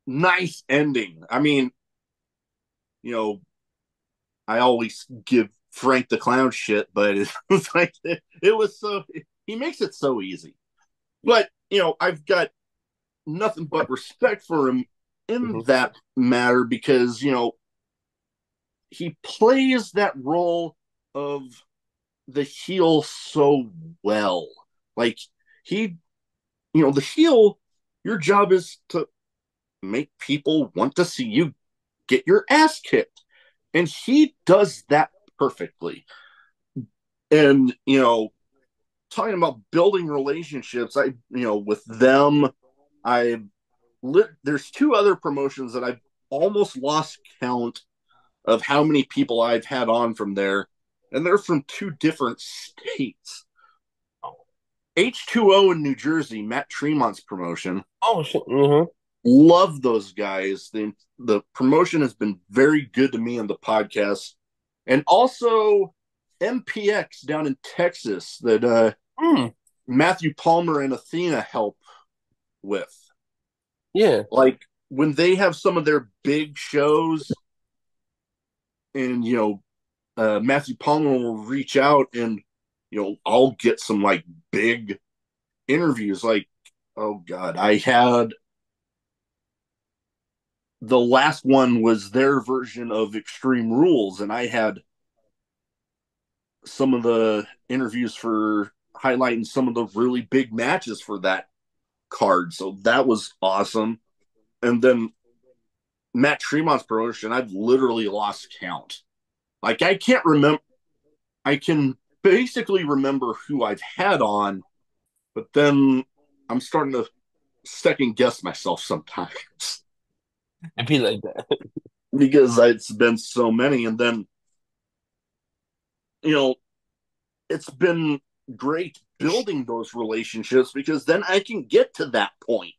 nice ending. I mean, you know, I always give Frank the Clown shit, but it was like it was so he makes it so easy. But I've got nothing but respect for him in Hmm. that matter because he plays that role of the heel so well. Like he, the heel, your job is to make people want to see you get your ass kicked. And he does that perfectly. And, talking about building relationships, with them, I there's two other promotions that I've almost lost count of how many people I've had on from there, and they're from two different states. H2O in New Jersey, Matt Tremont's promotion. Oh shit. Hmm. Love those guys. The promotion has been very good to me on the podcast. And also MPX down in Texas that Mm. Matthew Palmer and Athena help with. Yeah. Like when they have some of their big shows, and Matthew Palmer will reach out, and I'll get some like big interviews. Like, oh god, I had the last one was their version of Extreme Rules, and I had some of the interviews for highlighting some of the really big matches for that card. So that was awesome. And then Matt Tremont's promotion, I've literally lost count. Like I can't remember. I can basically remember who I've had on, but then I'm starting to second guess myself sometimes I feel like that. because it's been so many. And then you know it's been great building those relationships because then I can get to that point.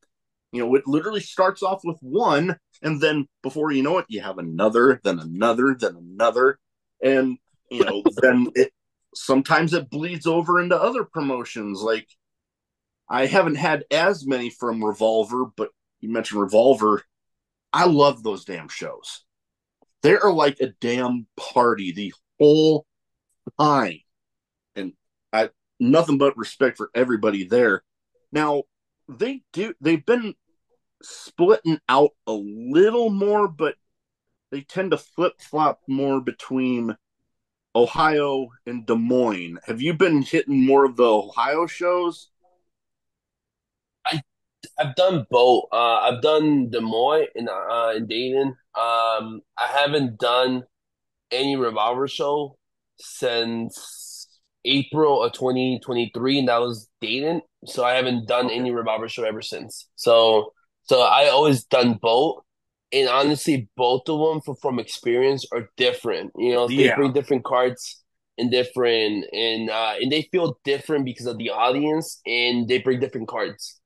It literally starts off with one, and then before you know it, you have another, then another, then another, and then it sometimes it bleeds over into other promotions. Like I haven't had as many from Revolver, but you mentioned Revolver. I love those damn shows. They are like a damn party the whole time, and I nothing but respect for everybody there. Now they've been splitting out a little more, but they tend to flip flop more between Ohio and Des Moines. Have you been hitting more of the Ohio shows? I I've done both. I've done Des Moines in Dayton. I haven't done any Revolver show since April of 2023, and that was Dayton. So I haven't done Okay. any Revolver show ever since. So I always done both, and honestly, both of them from experience are different. They Yeah. bring different cards and they feel different because of the audience, and they bring different cards.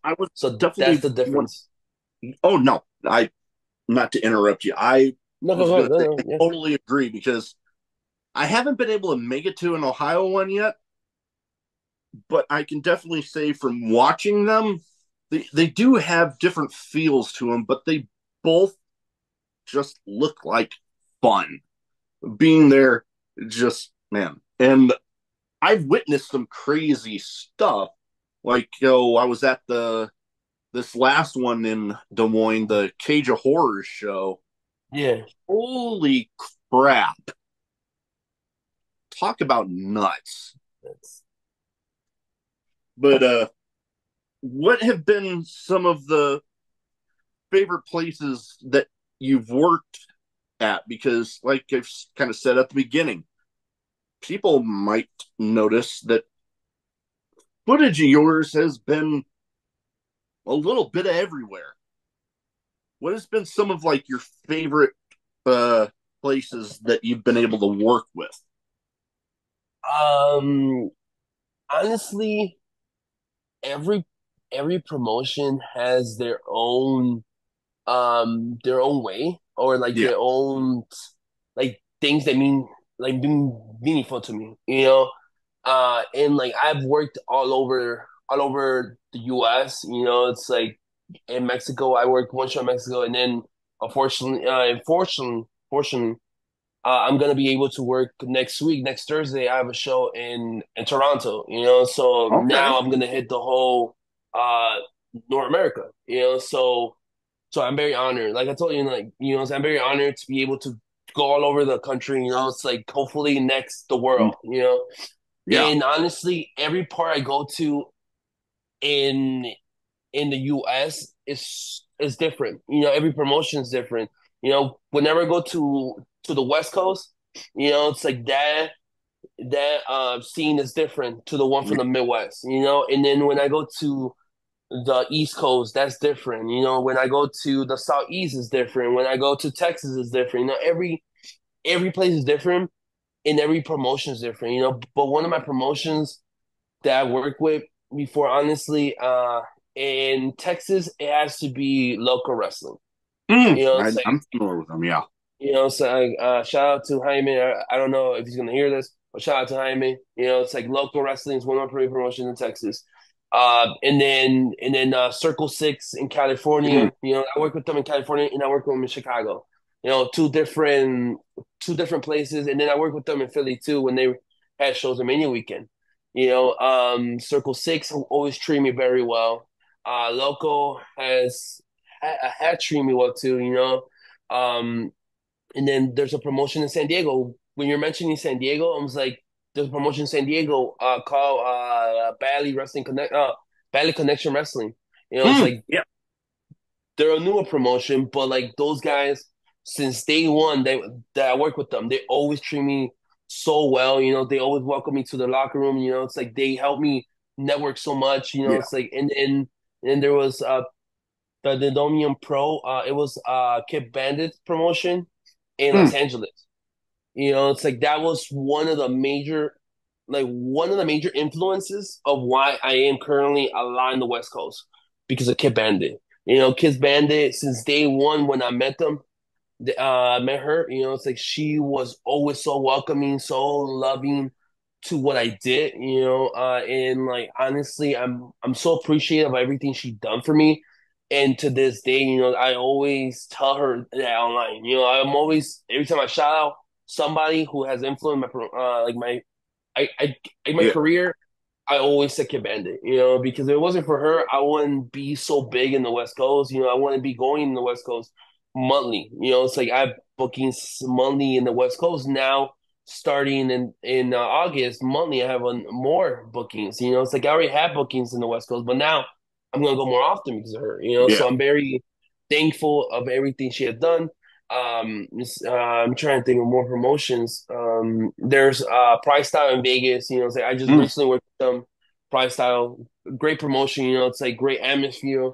I was So that's definitely the one. difference. Oh no, I not to interrupt you. I No, go, was go, going to no, say no, I yeah. totally agree because I haven't been able to make it to an Ohio one yet, but I can definitely say from watching them, they do have different feels to them, but they both just look like fun. Being there, just man, and I've witnessed some crazy stuff. Like, I was at the this last one in Des Moines, the Cage of Horrors show. Yeah. Holy crap! Talk about nuts. That's But what have been some of the favorite places that you've worked at? Because, like I've kind of said at the beginning, people might notice that footage of yours has been a little bit of everywhere. What has been some of like your favorite uh, places that you've been able to work with? um honestly, every every promotion has their own way, or like Yeah, their own like things that being meaningful to me, and like I've worked all over the US. It's like in Mexico I worked one show in Mexico, and then unfortunately, I'm gonna be able to work next week, next Thursday. I have a show in Toronto. So okay. now I'm gonna hit the whole uh North America. So I'm very honored. Like I told you, like so I'm very honored to be able to go all over the country. It's like hopefully next the world. Yeah. And honestly, every part I go to in in the US is different. Every promotion is different. Whenever I go to the West Coast, it's like that scene is different to the one from the Midwest. And then when I go to the East Coast, that's different. When I go to the Southeast, is different. When I go to Texas, is different. Every place is different, and every promotion is different. But one of my promotions that I work with before, honestly, in Texas, it has to be local wrestling. It's like I'm familiar with them. Yeah. so shout out to Jaime. I don't know if he's gonna hear this, but shout out to Jaime. It's like local wrestling is one of my favorite promotions in Texas. And then Circle Six in Mm. California. I work with them in California, and I work with them in Chicago. two different places, and then I worked with them in Philly too when they had shows in Mania Weekend. Circle Six always treat me very well. Loco had treated me well too. And then there's a promotion in San Diego. When you're mentioning San Diego, I was like, there's a promotion in San Diego called Bally Connection Wrestling. It's like Yeah. they're a newer promotion, but like those guys, since day one, that I work with them, they always treat me so well. They always welcome me to the locker room. It's like they help me network so much. Yeah. It's like and there was the Domium Pro. It was Kid Bandit promotion in Los Mm. Angeles. It's like that was one of the major influences of why I am currently aligned the West Coast because of Kid Bandit. Kid Bandit since day one when I met them, met her. It's like she was always so welcoming, so loving to what I did. And like honestly, I'm so appreciative of everything she done for me. And to this day, I always tell her that online. I'm always every time I shout out somebody who has influenced my Yeah. career, I always say Kid Bandit, because if it wasn't for her, I wouldn't be so big in the West Coast. I wouldn't be going in the West Coast monthly. It's like I have bookings monthly in the West Coast now. Starting in August, monthly, I have more bookings. It's like I already have bookings in the West Coast, but now I'm gonna go more often because of her. Yeah. So I'm very thankful of everything she had done. I'm trying to think of more promotions. There's Price Style in Vegas. It's like I just Mm. recently worked with them. Price Style, great promotion. It's like great atmosphere.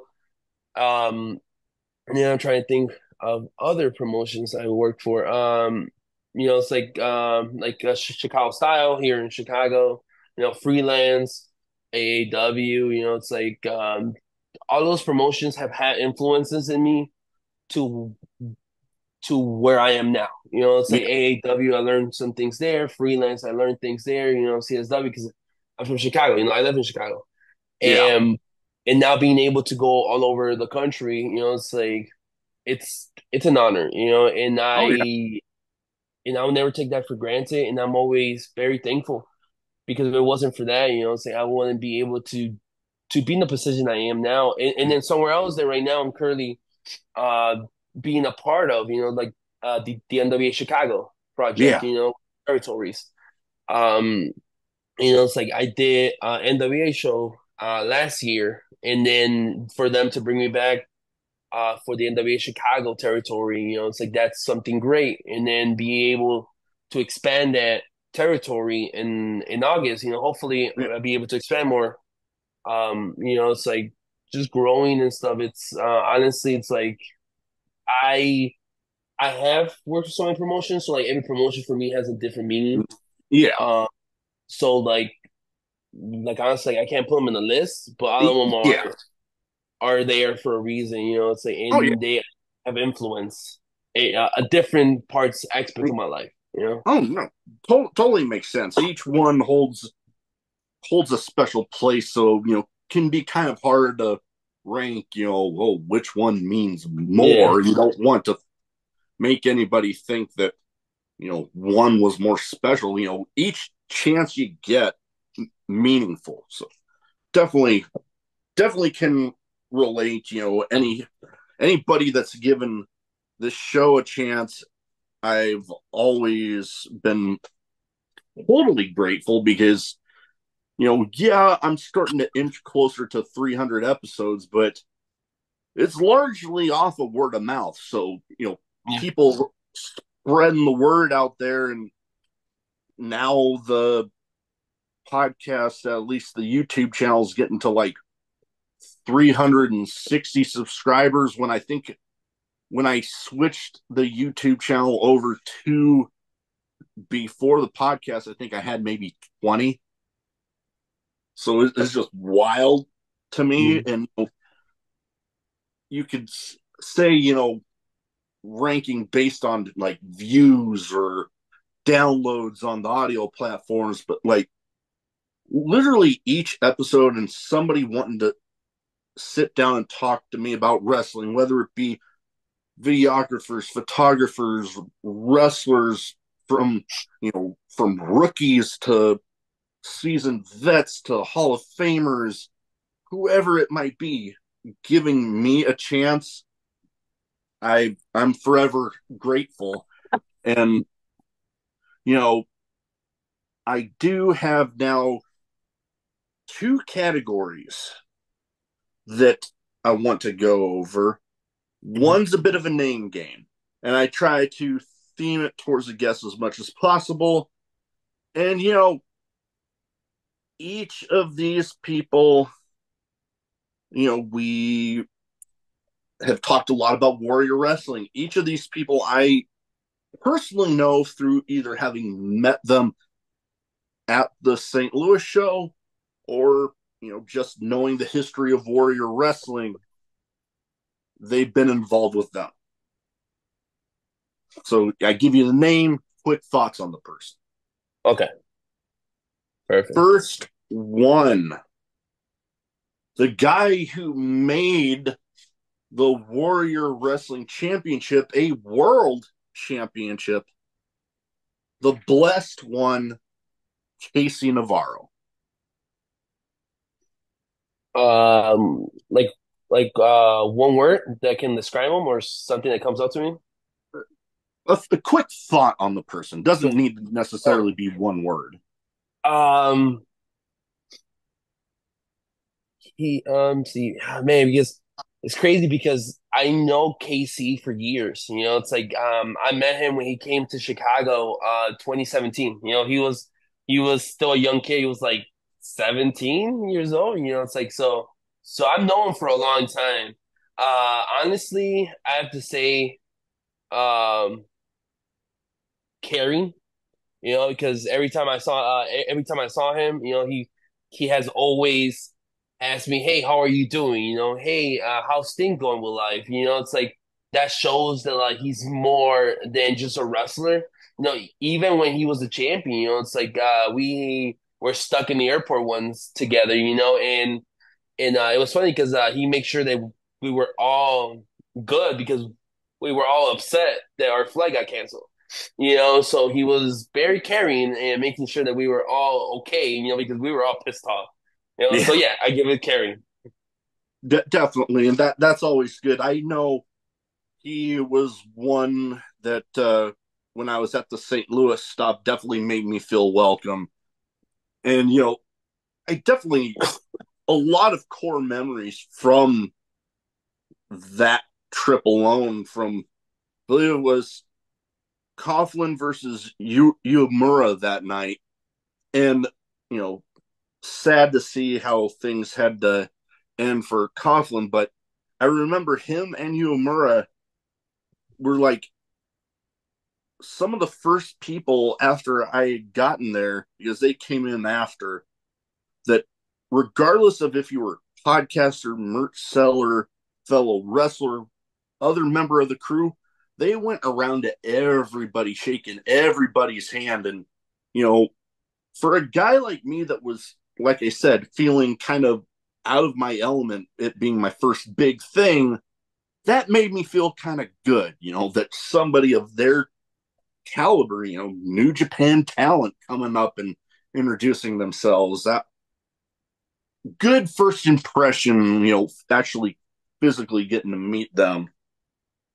Um, I'm trying to think of other promotions I worked for. It's like Chicago Style here in Chicago. Freelance, AAW. It's like all those promotions have had influences in me to to where I am now. It's Yeah. like AAW, I learned some things there. Freelance, I learned things there. CSW because I'm from Chicago. I live in Chicago, Yeah. and now being able to go all over the country, it's like it's an honor. And Oh yeah. I'll never take that for granted, and I'm always very thankful because if it wasn't for that, it's like I wouldn't be able to be in the position I am now, and then somewhere else that right now I'm currently uh, being a part of, like the NWA Chicago project, Yeah. territories. Um, it's like I did NWA show last year, and then for them to bring me back for the NWA Chicago territory, it's like that's something great, and then be able to expand that territory in August. Hopefully Yeah. I'll be able to expand more. It's like just growing and stuff. It's honestly, it's like I I have worked with so many promotions, so like every promotion for me has a different meaning. Yeah. Uh, so like honestly, I can't put them in the list, but all of them Yeah. are there for a reason. It's like Oh yeah. and they have influence a different parts aspect of my life. Oh no. Totally makes sense. Each one holds a special place, so can be kind of hard to rank. Which one means Yeah, more. You don't want to make anybody think that one was more special. Each chance you get meaningful. So definitely, definitely can relate. Anybody that's given this show a chance, I've always been totally grateful because yeah, I'm starting to inch closer to 300 episodes, but it's largely off of word of mouth. So yeah, people spreading the word out there, and now the podcast, at least the YouTube channel, is getting to like 360 subscribers. When I switched the YouTube channel over to before the podcast, I think I had maybe 20. So it's just wild to me. mhm, And you could say, ranking based on like views or downloads on the audio platforms, but like literally each episode and somebody wanting to sit down and talk to me about wrestling, whether it be videographers, photographers, wrestlers from from rookies to seasoned vets to Hall of Famers, whoever it might be, giving me a chance. I'm forever grateful. And you know, I do have now two categories that I want to go over. One's a bit of a name game, and I try to theme it towards the guest as much as possible. And each of these people, we have talked a lot about Warrior Wrestling. Each of these people I personally know through either having met them at the St. Louis show or, just knowing the history of Warrior Wrestling. They've been involved with them. So I give you the name, quick thoughts on the person. Okay. Perfect. First one, the guy who made the Warrior Wrestling Championship a world championship, the blessed one, Casey Navarro. One word that can describe him or something that comes up to me. A quick thought on the person doesn't need to Oh, necessarily be one word. um, see, man, because it's crazy because I know KC for years. It's like I met him when he came to Chicago, 2017. He was still a young kid. He was like 17 years old. It's like so I've known him for a long time. Honestly, I have to say, um, caring. Because every time I saw him, he has always asked me, "Hey, how are you doing?" "Hey, how's things going with life?" It's like that shows that like he's more than just a wrestler. Even when he was a champion, it's like we were stuck in the airport once together, and it was funny because he made sure that we were all good because we were all upset that our flight got canceled. So he was very caring and making sure that we were all okay, because we were all pissed off. So Yeah, yeah, I give it caring. definitely, and that's always good. I know he was one that when I was at the St. Louis stop definitely made me feel welcome. And I definitely a lot of core memories from that trip alone. From I believe it was Coughlin versus Uemura that night, and you know, sad to see how things had to end for Coughlin. But I remember him and Uemura were like some of the first people after I had gotten there because they came in after that, regardless of if you were podcaster, merch seller, fellow wrestler, other member of the crew, they went around to everybody, shaking everybody's hand. And, you know, for a guy like me that was, like I said, feeling kind of out of my element, it being my first big thing, that made me feel kind of good, that somebody of their caliber, New Japan talent coming up and introducing themselves. That good first impression, actually physically getting to meet them.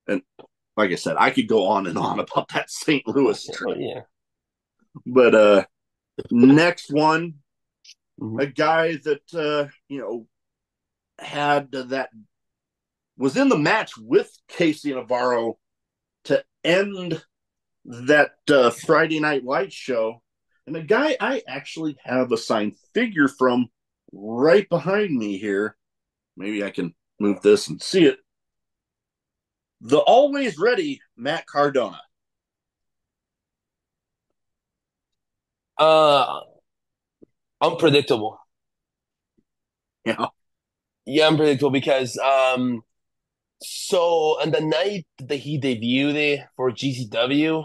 And like I said, I could go on and on about that St. Louis Oh trip. yeah. But next one, Mhm. a guy that had that was in the match with Casey Navarro to end that Friday Night Lights show, and a guy I actually have a signed figure from right behind me here. Maybe I can move this and see it. The always ready Matt Cardona. Uh, Unpredictable. Yeah. Yeah, unpredictable because so on the night that he debuted it for GCW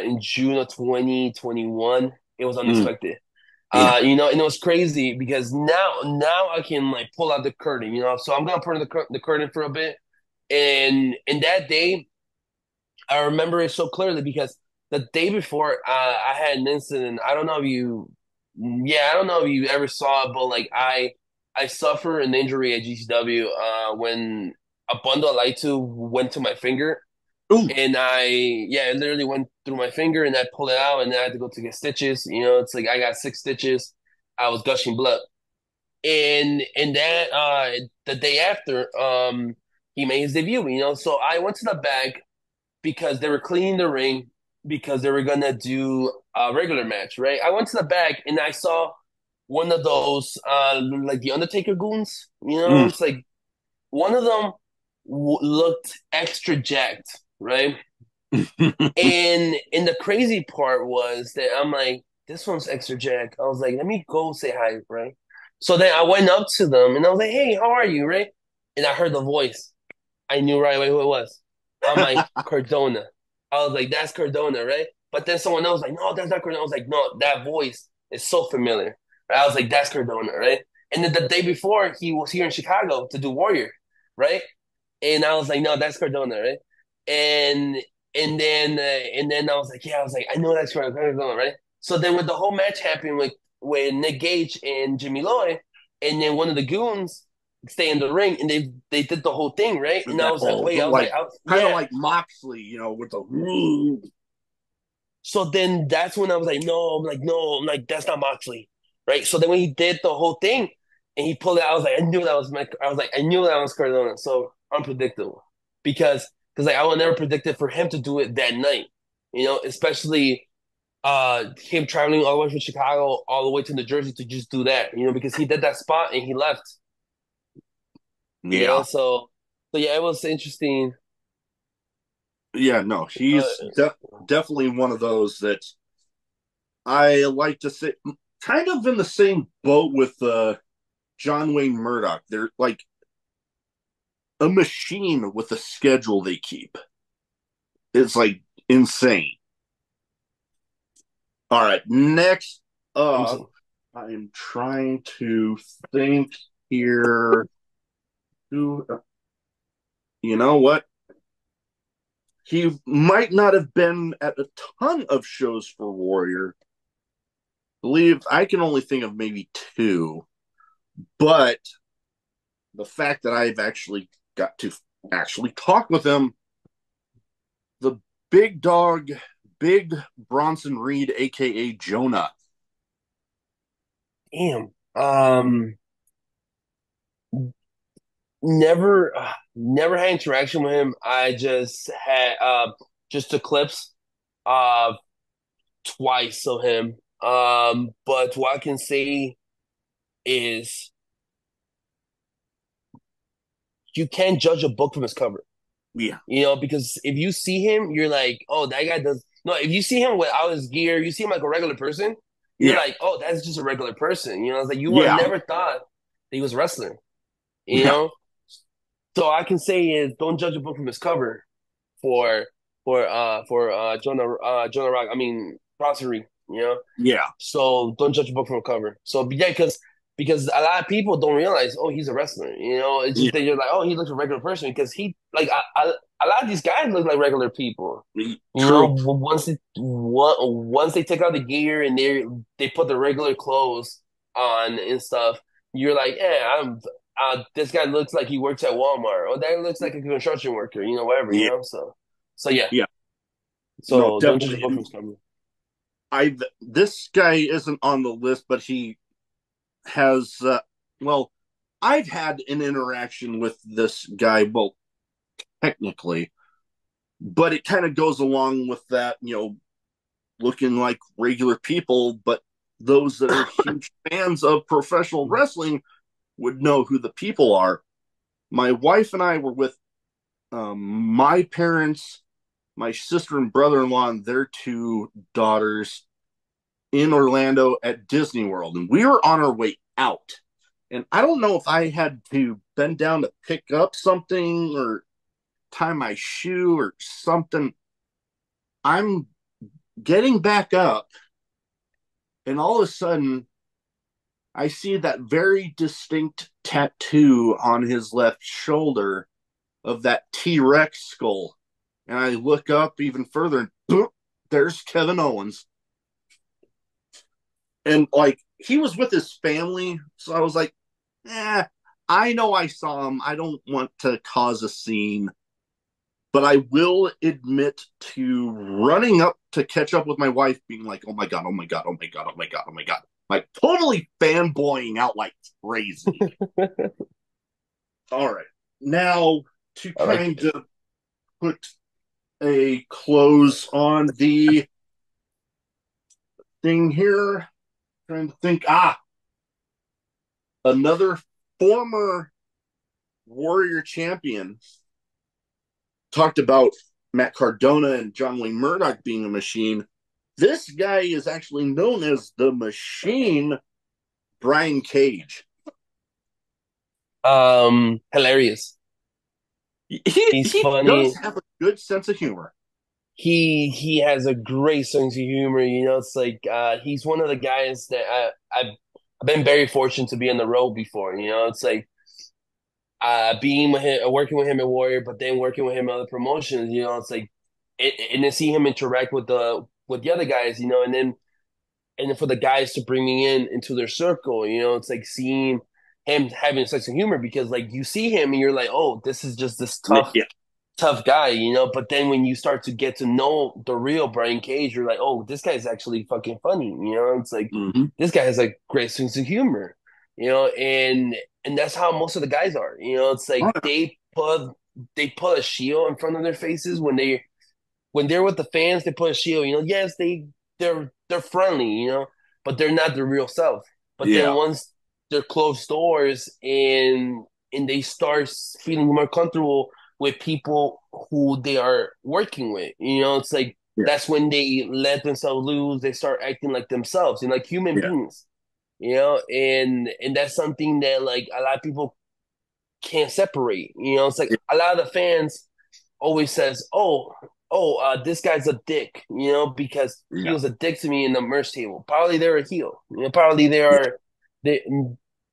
in June of 2021, it was Mm, unexpected. yeah. And it was crazy because now I can like pull out the curtain, so I'm gonna put in the curtain for a bit. And that day, I remember it so clearly because the day before, I had an incident. I don't know if you, yeah, I don't know if you ever saw it, but like I suffered an injury at GCW when a bundle of light tube went to my finger, Ooh, and yeah, it literally went through my finger, and I pulled it out, and then I had to go to get stitches. You know, it's like I got 6 stitches. I was gushing blood, and that the day after, he made his debut. You know, so I went to the back because they were cleaning the ring because they were gonna do a regular match, right? I went to the back and I saw one of those like the Undertaker goons, you know? mm. It's like one of them looked extra jacked, right? And the crazy part was that I'm like, this one's extra jacked. I was like, let me go say hi, right? So then I went up to them and I was like, hey, how are you, right? And I heard the voice. I knew right away who it was. I'm like, Cardona. I was like, that's Cardona, right? But then someone else was like, no, that's not Cardona. I was like, no, that voice is so familiar. Right? I was like, that's Cardona, right? And then the day before, he was here in Chicago to do Warrior, right? And I was like, no, that's Cardona, right? And and then I was like, yeah, I was like, I know that's Cardona, right? So then with the whole match happening with Nick Gage and Jimmy Lloyd, and then one of the goons stay in the ring, and they did the whole thing, right? And I That was like, whole wait, like kind of yeah. like Moxley, with the So then that's when I was like, no, I'm like, no, I'm like, that's not Moxley, right? So then when he did the whole thing and he pulled it, I was like, I knew that was Cardona. So unpredictable because like I would never predict it for him to do it that night, you know, especially him traveling all the way from Chicago all the way to New Jersey to just do that, you know, because he did that spot and he left, you know, yeah. so yeah, it was interesting. Yeah, no, Uh, he's definitely one of those that I like to say, kind of in the same boat with John Wayne Murdoch. They're like a machine with the schedule they keep. It's like insane. All right, next let me up, see. I'm trying to think here. Who, you know what? He might not have been at a ton of shows for Warrior. I believe I can only think of maybe two, but the fact that I've actually got to actually talk with him, the big dog, big Bronson Reed, aka Jonah. Damn. Never had interaction with him. I just had just the clips uh twice of him. But what I can say is you can't judge a book from its cover. Yeah, You know, because if you see him, you're like, oh, that guy does no, if you see him without his gear, you see him like a regular person, you're yeah, like, oh, that's just a regular person. You know, it's like you would have yeah, never thought that he was a wrestler, you yeah, know? So I can say is don't judge a book from its cover for Jonah Rock. I mean Brasserie, you know. yeah, So don't judge a book from a cover. So yeah, because a lot of people don't realize, oh, he's a wrestler. You know, it's yeah. just that you're like, oh, he looks a regular person because he like a lot of these guys look like regular people. You know, True. once they take out the gear and they put the regular clothes on and stuff, you're like, yeah, this guy looks like he works at Walmart, or that looks like a construction worker, you know, whatever, you Yeah, know. So yeah, yeah. No, so don't judge a definitely. book from And its cover. this guy isn't on the list, but he has. Well, I've had an interaction with this guy. Well, technically, but it kind of goes along with that. Looking like regular people, but those that are huge fans of professional wrestling would know who the people are. My wife and I were with my parents, my sister and brother-in-law, and their two daughters in Orlando at Disney World, and we were on our way out. And I don't know if I had to bend down to pick up something or tie my shoe or something. I'm getting back up, and all of a sudden, I see that very distinct tattoo on his left shoulder of that T-Rex skull. And I look up even further and boom, there's Kevin Owens. And like he was with his family, so I was like, I know I saw him. I don't want to cause a scene. But I will admit to running up to catch up with my wife, being like, oh my God, oh my God, oh my God, oh my God, oh my God. Like totally fanboying out like crazy. All right. Now to kind of put a close on the thing here, trying to think, another former Warrior champion talked about Matt Cardona and John Wayne Murdoch being a machine. This guy is actually known as the Machine, Brian Cage. Hilarious. He's He does funny. have a good sense of humor. He has a great sense of humor. You know, it's like he's one of the guys that I've been very fortunate to be on the road before. You know, it's like being with him, working with him at Warrior, but then working with him in other promotions. You know, it's like and then see him interact with the other guys. You know, and then for the guys to bring me into their circle. You know, it's like seeing him having a sense of humor because like you see him and you're like, oh, this is just this Yeah, tough guy, you know. But then when you start to get to know the real Brian Cage, you're like, oh, this guy's actually fucking funny, you know. It's like this guy has a great sense of humor, you know, and that's how most of the guys are, you know. It's like they put a shield in front of their faces when they're with the fans. They put a shield, you know. Yes, they're friendly, you know, but they're not their real self. But then yeah, once they're closed doors and they start feeling more comfortable with people who they are working with. You know, it's like yeah, that's when they let themselves loose. They start acting like themselves and like human yeah, beings. You know, and that's something that like a lot of people can't separate. You know, it's like a lot of the fans always says, this guy's a dick, you know, because he yeah, was a dick to me in the merch table. Probably they're a heel. You know, probably yeah, they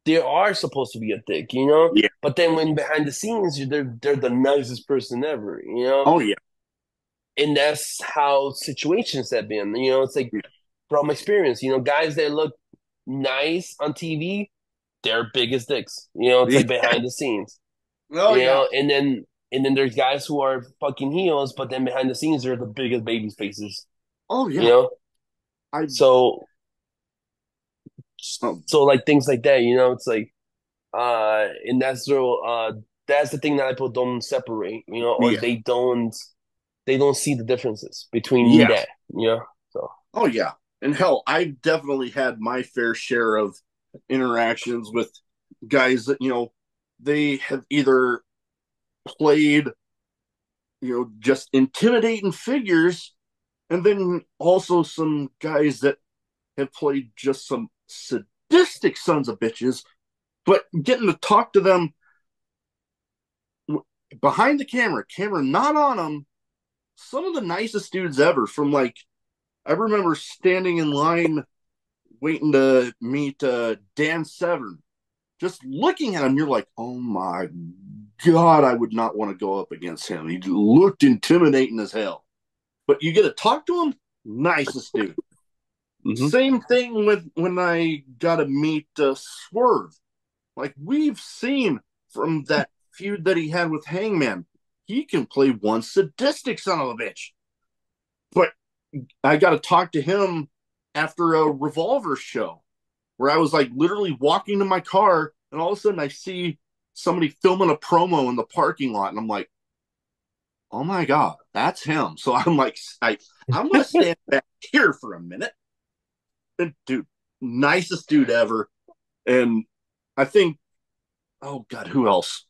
they are supposed to be a dick, you know? yeah. But then when behind the scenes they're the nicest person ever, you know? Oh yeah, And that's how situations have been. You know, it's like yeah, from experience, you know, guys that look nice on TV, they're biggest dicks. You know, it's yeah. like behind the scenes. Oh You yeah. know, and then there's guys who are fucking heels, but then behind the scenes they're the biggest baby faces. Oh You yeah. know? I So um, so like things like that, you know, it's like and that's the thing that people don't separate, you know, or yeah, they don't see the differences between yeah. that, you know. So Oh yeah. And hell, I've definitely had my fair share of interactions with guys that, they have either played, just intimidating figures, and then also some guys that have played just some sadistic sons of bitches, but getting to talk to them behind the camera not on them, some of the nicest dudes ever. From like, I remember standing in line waiting to meet Dan Severn. Just looking at him, you're like, oh my God, I would not want to go up against him. He looked intimidating as hell. But you get to talk to him, nicest dude. mm-hmm. Same thing with when I got to meet Swerve. Like we've seen from that feud that he had with Hangman, he can play one sadistic son of a bitch. But I got to talk to him after a Revolver show where I was like literally walking to my car, and all of a sudden I see somebody filming a promo in the parking lot, and I'm like, oh my God, that's him. So I'm like, I'm going to stand back here for a minute. And dude, nicest dude ever. And I think, oh God, who else?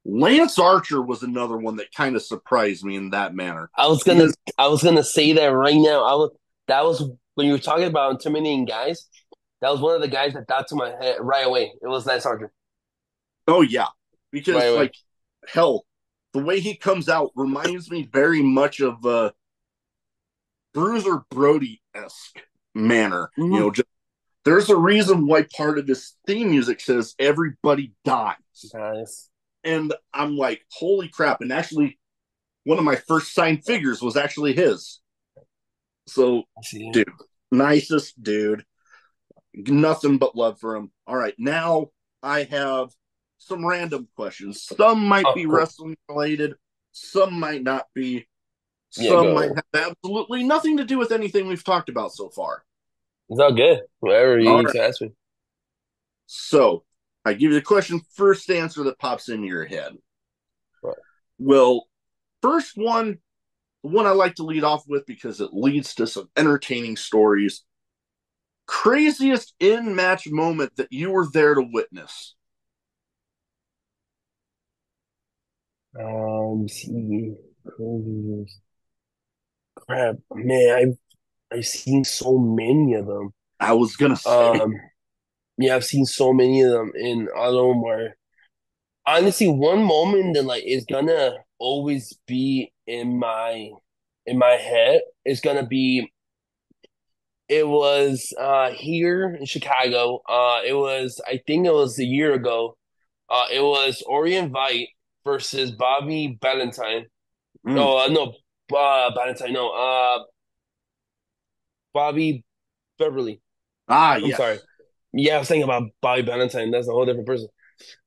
Lance Archer was another one that kind of surprised me in that manner. I was gonna Because, I was gonna say that right now. That was when you were talking about intimidating guys. That was one of the guys that got to my head right away. It was Lance Archer oh yeah, right because away. like, hell, the way he comes out reminds me very much of Bruiser Brody esque manner. Mm-hmm. Just there's a reason why part of this theme music says everybody dies. Nice. And I'm like, holy crap. And actually, one of my first signed figures was actually his. So, I see. dude, nicest dude. Nothing but love for him. All right, now I have some random questions. Some might Oh, be cool. wrestling related, some might not be. Yeah, Some might go. have absolutely nothing to do with anything we've talked about so far. It's all good. Whatever you All need right. to ask me. So I give you the question, first answer that pops into your head. Right. Well, first one, the one I like to lead off with because it leads to some entertaining stories. Craziest in match moment that you were there to witness. See. Crap, man. I've seen so many of them. I was gonna say, Um, yeah, I've seen so many of them, and all of them are honestly one moment that like is gonna always be in my head. It's gonna be it was here in Chicago. It was I think it was a year ago. It was Orient Vite versus Bobby Valentine. mm, No, no, Valentine. No, Bobby Beverly. I'm sorry. yes, Yeah, I was thinking about Bobby Valentine. That's a whole different person.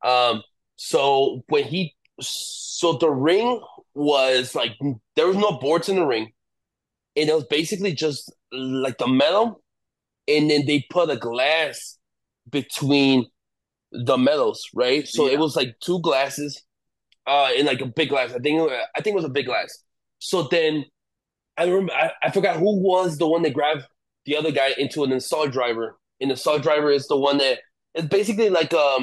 Um, so the ring was like there was no boards in the ring, and it was basically just like the metal, and then they put a glass between the metals, right? So it yeah, was like two glasses, in like a big glass. I think it was a big glass. So then I remember I forgot who was the one that grabbed the other guy into an assault driver. And the assault driver is the one that it's basically like a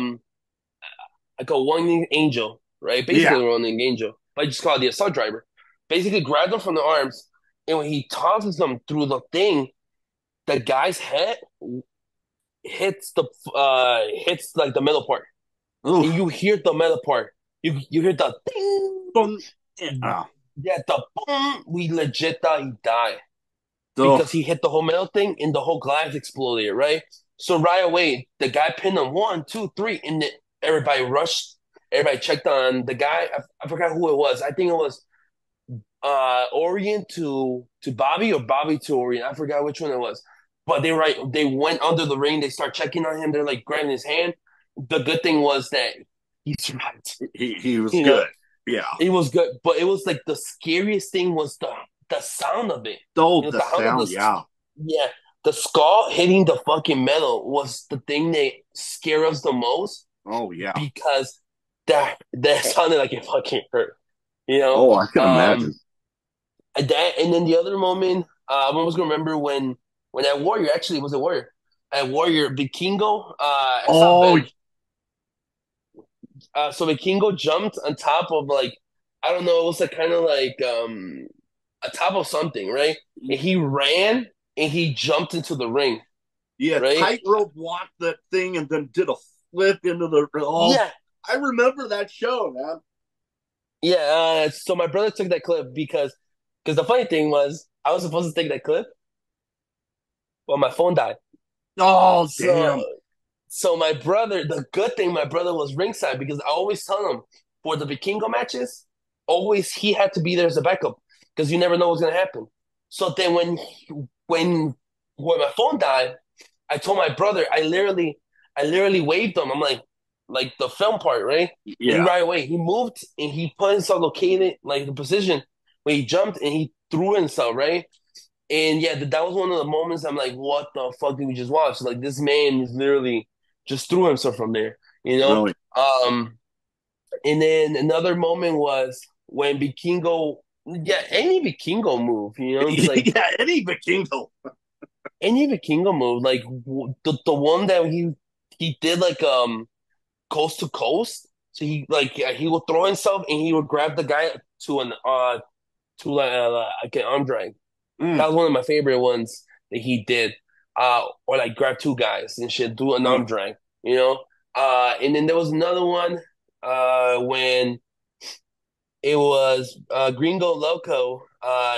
one angel, right? yeah, Basically a one angel. But I just call it the assault driver. Basically grabbed him from the arms, and when he tosses them through the thing, the guy's head hits like the middle part. And oof, you hear the metal part. You hear the boom, ding. ah, Yeah, the boom. We legit thought he died oh, because he hit the whole metal thing and the whole glass exploded, right? So right away, the guy pinned him one, two, three, and then everybody rushed. Everybody checked on the guy. I forgot who it was. I think it was Orient to Bobby or Bobby to Orient. I forgot which one it was. But they went under the ring. They start checking on him. They're like grabbing his hand. The good thing was that he survived. he was You know, good. Yeah. it was good, but it was like the scariest thing was the sound of it. Oh, You know, the the sound of sound. the Yeah. yeah, the skull hitting the fucking metal was the thing that scared us the most Oh, yeah. because that sounded like it fucking hurt. You know, Oh, I can imagine. that and then the other moment, I'm always gonna remember when that Warrior actually was a Warrior. At Warrior, Vikingo, I saw Oh, Ben. So Vikingo jumped on top of like I don't know, it was like kind of like on top of something, right? And he ran and he jumped into the ring, yeah. right? Tightrope walked that thing and then did a flip into the. Oh, Yeah, I remember that show, man. yeah. So my brother took that clip because the funny thing was I was supposed to take that clip, but my phone died. Oh, So damn. so my brother, the good thing my brother was ringside because I always tell him for the Vikingo matches, always he had to be there as a backup because you never know what's gonna happen. So then when when my phone died, I told my brother, I literally waved him. I'm like the film part, right? And he Yeah. right away he moved and he put himself located like the position where he jumped and he threw himself, right? And yeah, that was one of the moments I'm like, what the fuck did we just watch? Like this man is literally just threw himself from there, you know? Really. Um, and then another moment was when Vikingo, yeah, any Vikingo move, you know, it's like Yeah. Any Vikingo. any Vikingo move, like the one that he did like coast to coast. So he like he would throw himself and he would grab the guy to an like an arm drag. Mm. That was one of my favorite ones that he did. Or like grab two guys and shit, do an Oh, arm drag, you know? And then there was another one when it was Gringo Loco.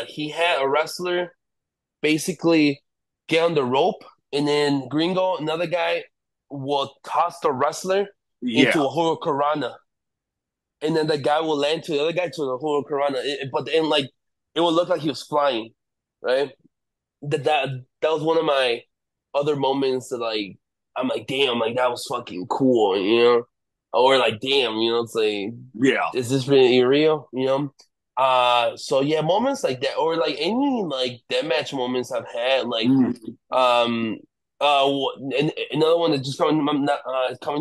He had a wrestler basically get on the rope, and then Gringo, another guy, will toss the wrestler yeah. into a Hurricanrana. and then the guy will land to the other guy to the whole Corona. But then like it would look like he was flying, right? That was one of my other moments that like I'm like, damn, like that was fucking cool, you know? Or like, damn, you know, it's like, Yeah. is this really real? You know? So yeah, moments like that, or like any like deathmatch moments I've had, like Mm. um and another one that just coming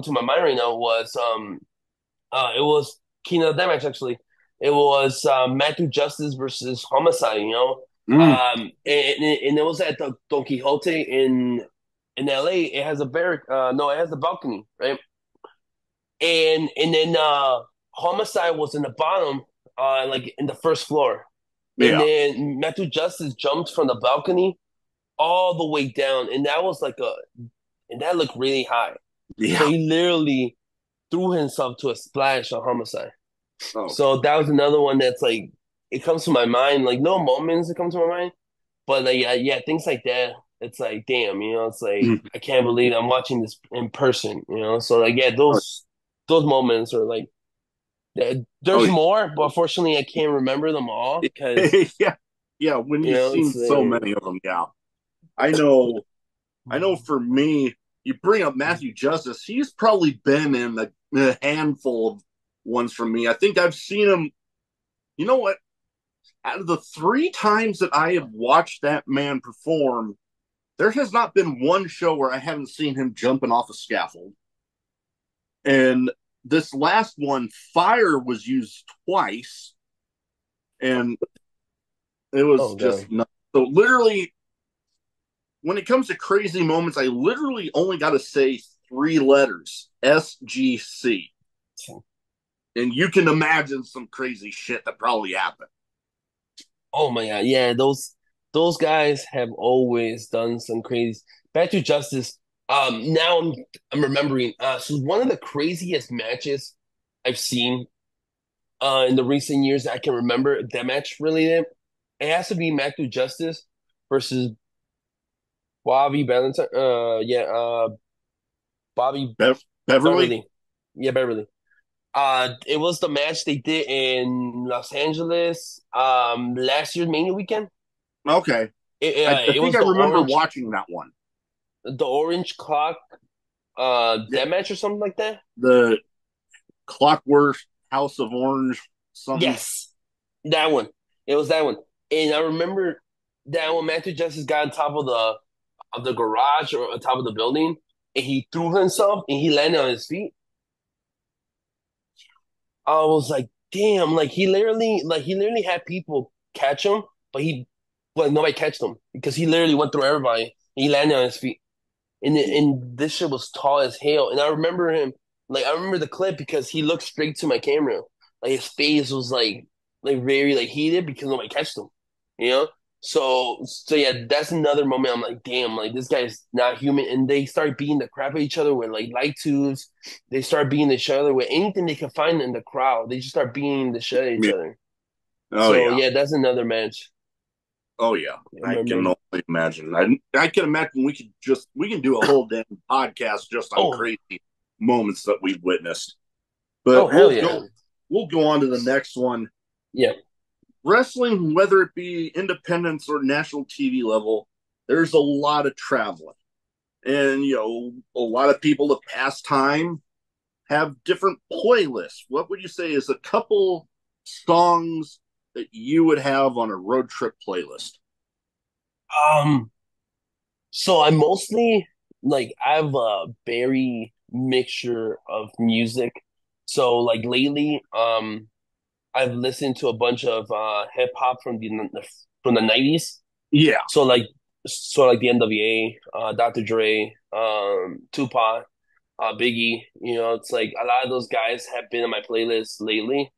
to my mind right now was it was King of the Deathmatch actually. It was Matthew Justice versus Homicide, you know. Mm. And it was at the Don Quixote in LA. It has a barrack no, it has a balcony, right? And then Homicide was in the bottom, like in the first floor. And Yeah. then Matthew Justice jumped from the balcony all the way down, and that was like a and that looked really high. So Yeah. he literally threw himself to a splash on Homicide. Oh. So that was another one that's like it comes to my mind, like no moments that come to my mind, but like yeah, things like that. It's like damn, you know, it's like Mm. I can't believe I'm watching this in person, you know. So like yeah, Oh, those moments are like oh, there's more, but unfortunately I can't remember them all because yeah. Yeah. When you you've know seen it's so many of them, yeah. I know. I know for me, you bring up Matthew Justice, he's probably been in a handful of ones from me. I think I've seen him. You know what? Out of the three times that I have watched that man perform, there has not been one show where I haven't seen him jumping off a scaffold. And this last one, fire was used twice, and it was oh just god. nuts. So literally, when it comes to crazy moments, I literally only got to say three letters: SGC. And you can imagine some crazy shit that probably happened. Oh my god, yeah, those guys have always done some crazy. Back to Justice. Now I'm remembering. So one of the craziest matches I've seen in the recent years that I can remember that match really. It has to be Matthew Justice versus Bobby Valentine. Bobby Beverly? Beverly. Yeah, Beverly. It was the match they did in Los Angeles last year's Mania weekend. Okay. I It think was I remember watching that one. the orange clock Yeah, that match or something like that. the Clockwork House of Orange something. Yes, that one. It was that one, and I remember that when Matthew Justice got on top of the garage or on top of the building, and he threw himself and he landed on his feet. I was like, damn, like he literally had people catch him, but nobody catched him because he literally went through everybody. He landed on his feet. And this shit was tall as hell. And I remember him, like I remember the clip because he looked straight to my camera. Like his face was like very like heated because nobody catched him. You know? So yeah, that's another moment I'm like, damn, like this guy's not human. And they start beating the crap out of each other with like light tubes. They start beating each other with anything they can find in the crowd. They just start beating the shit out of each Yeah. other. Oh So yeah. yeah, that's another match. Oh yeah. I I can remember. only imagine. I can imagine we can do a whole damn podcast just on Oh, crazy moments that we've witnessed. oh But hell yeah. we'll go on to the next one. Yeah. Wrestling, whether it be independence or national TV level, there's a lot of traveling. And a lot of people that pass time have different playlists. What would you say is a couple songs that you would have on a road trip playlist? Um So I mostly like I have a very mixture of music. So like lately, I've listened to a bunch of hip hop from the 90s. Yeah, So like the NWA, Dr. Dre, Tupac, Biggie. You know, it's like a lot of those guys have been on my playlist lately.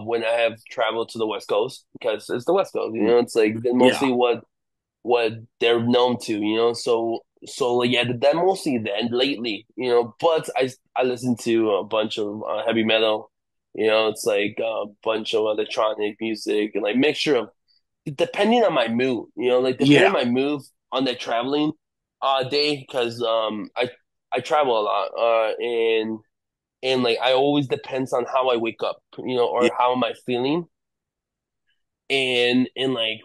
When I have traveled to the West Coast because it's the West Coast. You know, it's like yeah, mostly what they're known to, you know. So like, yeah, that mostly then lately, you know. But I listen to a bunch of heavy metal, you know. It's like a bunch of electronic music and like mixture of depending on my mood, you know, like depending yeah, on my mood on the traveling day because I travel a lot and and like I always depends on how I wake up, Yeah. or how am I feeling, and like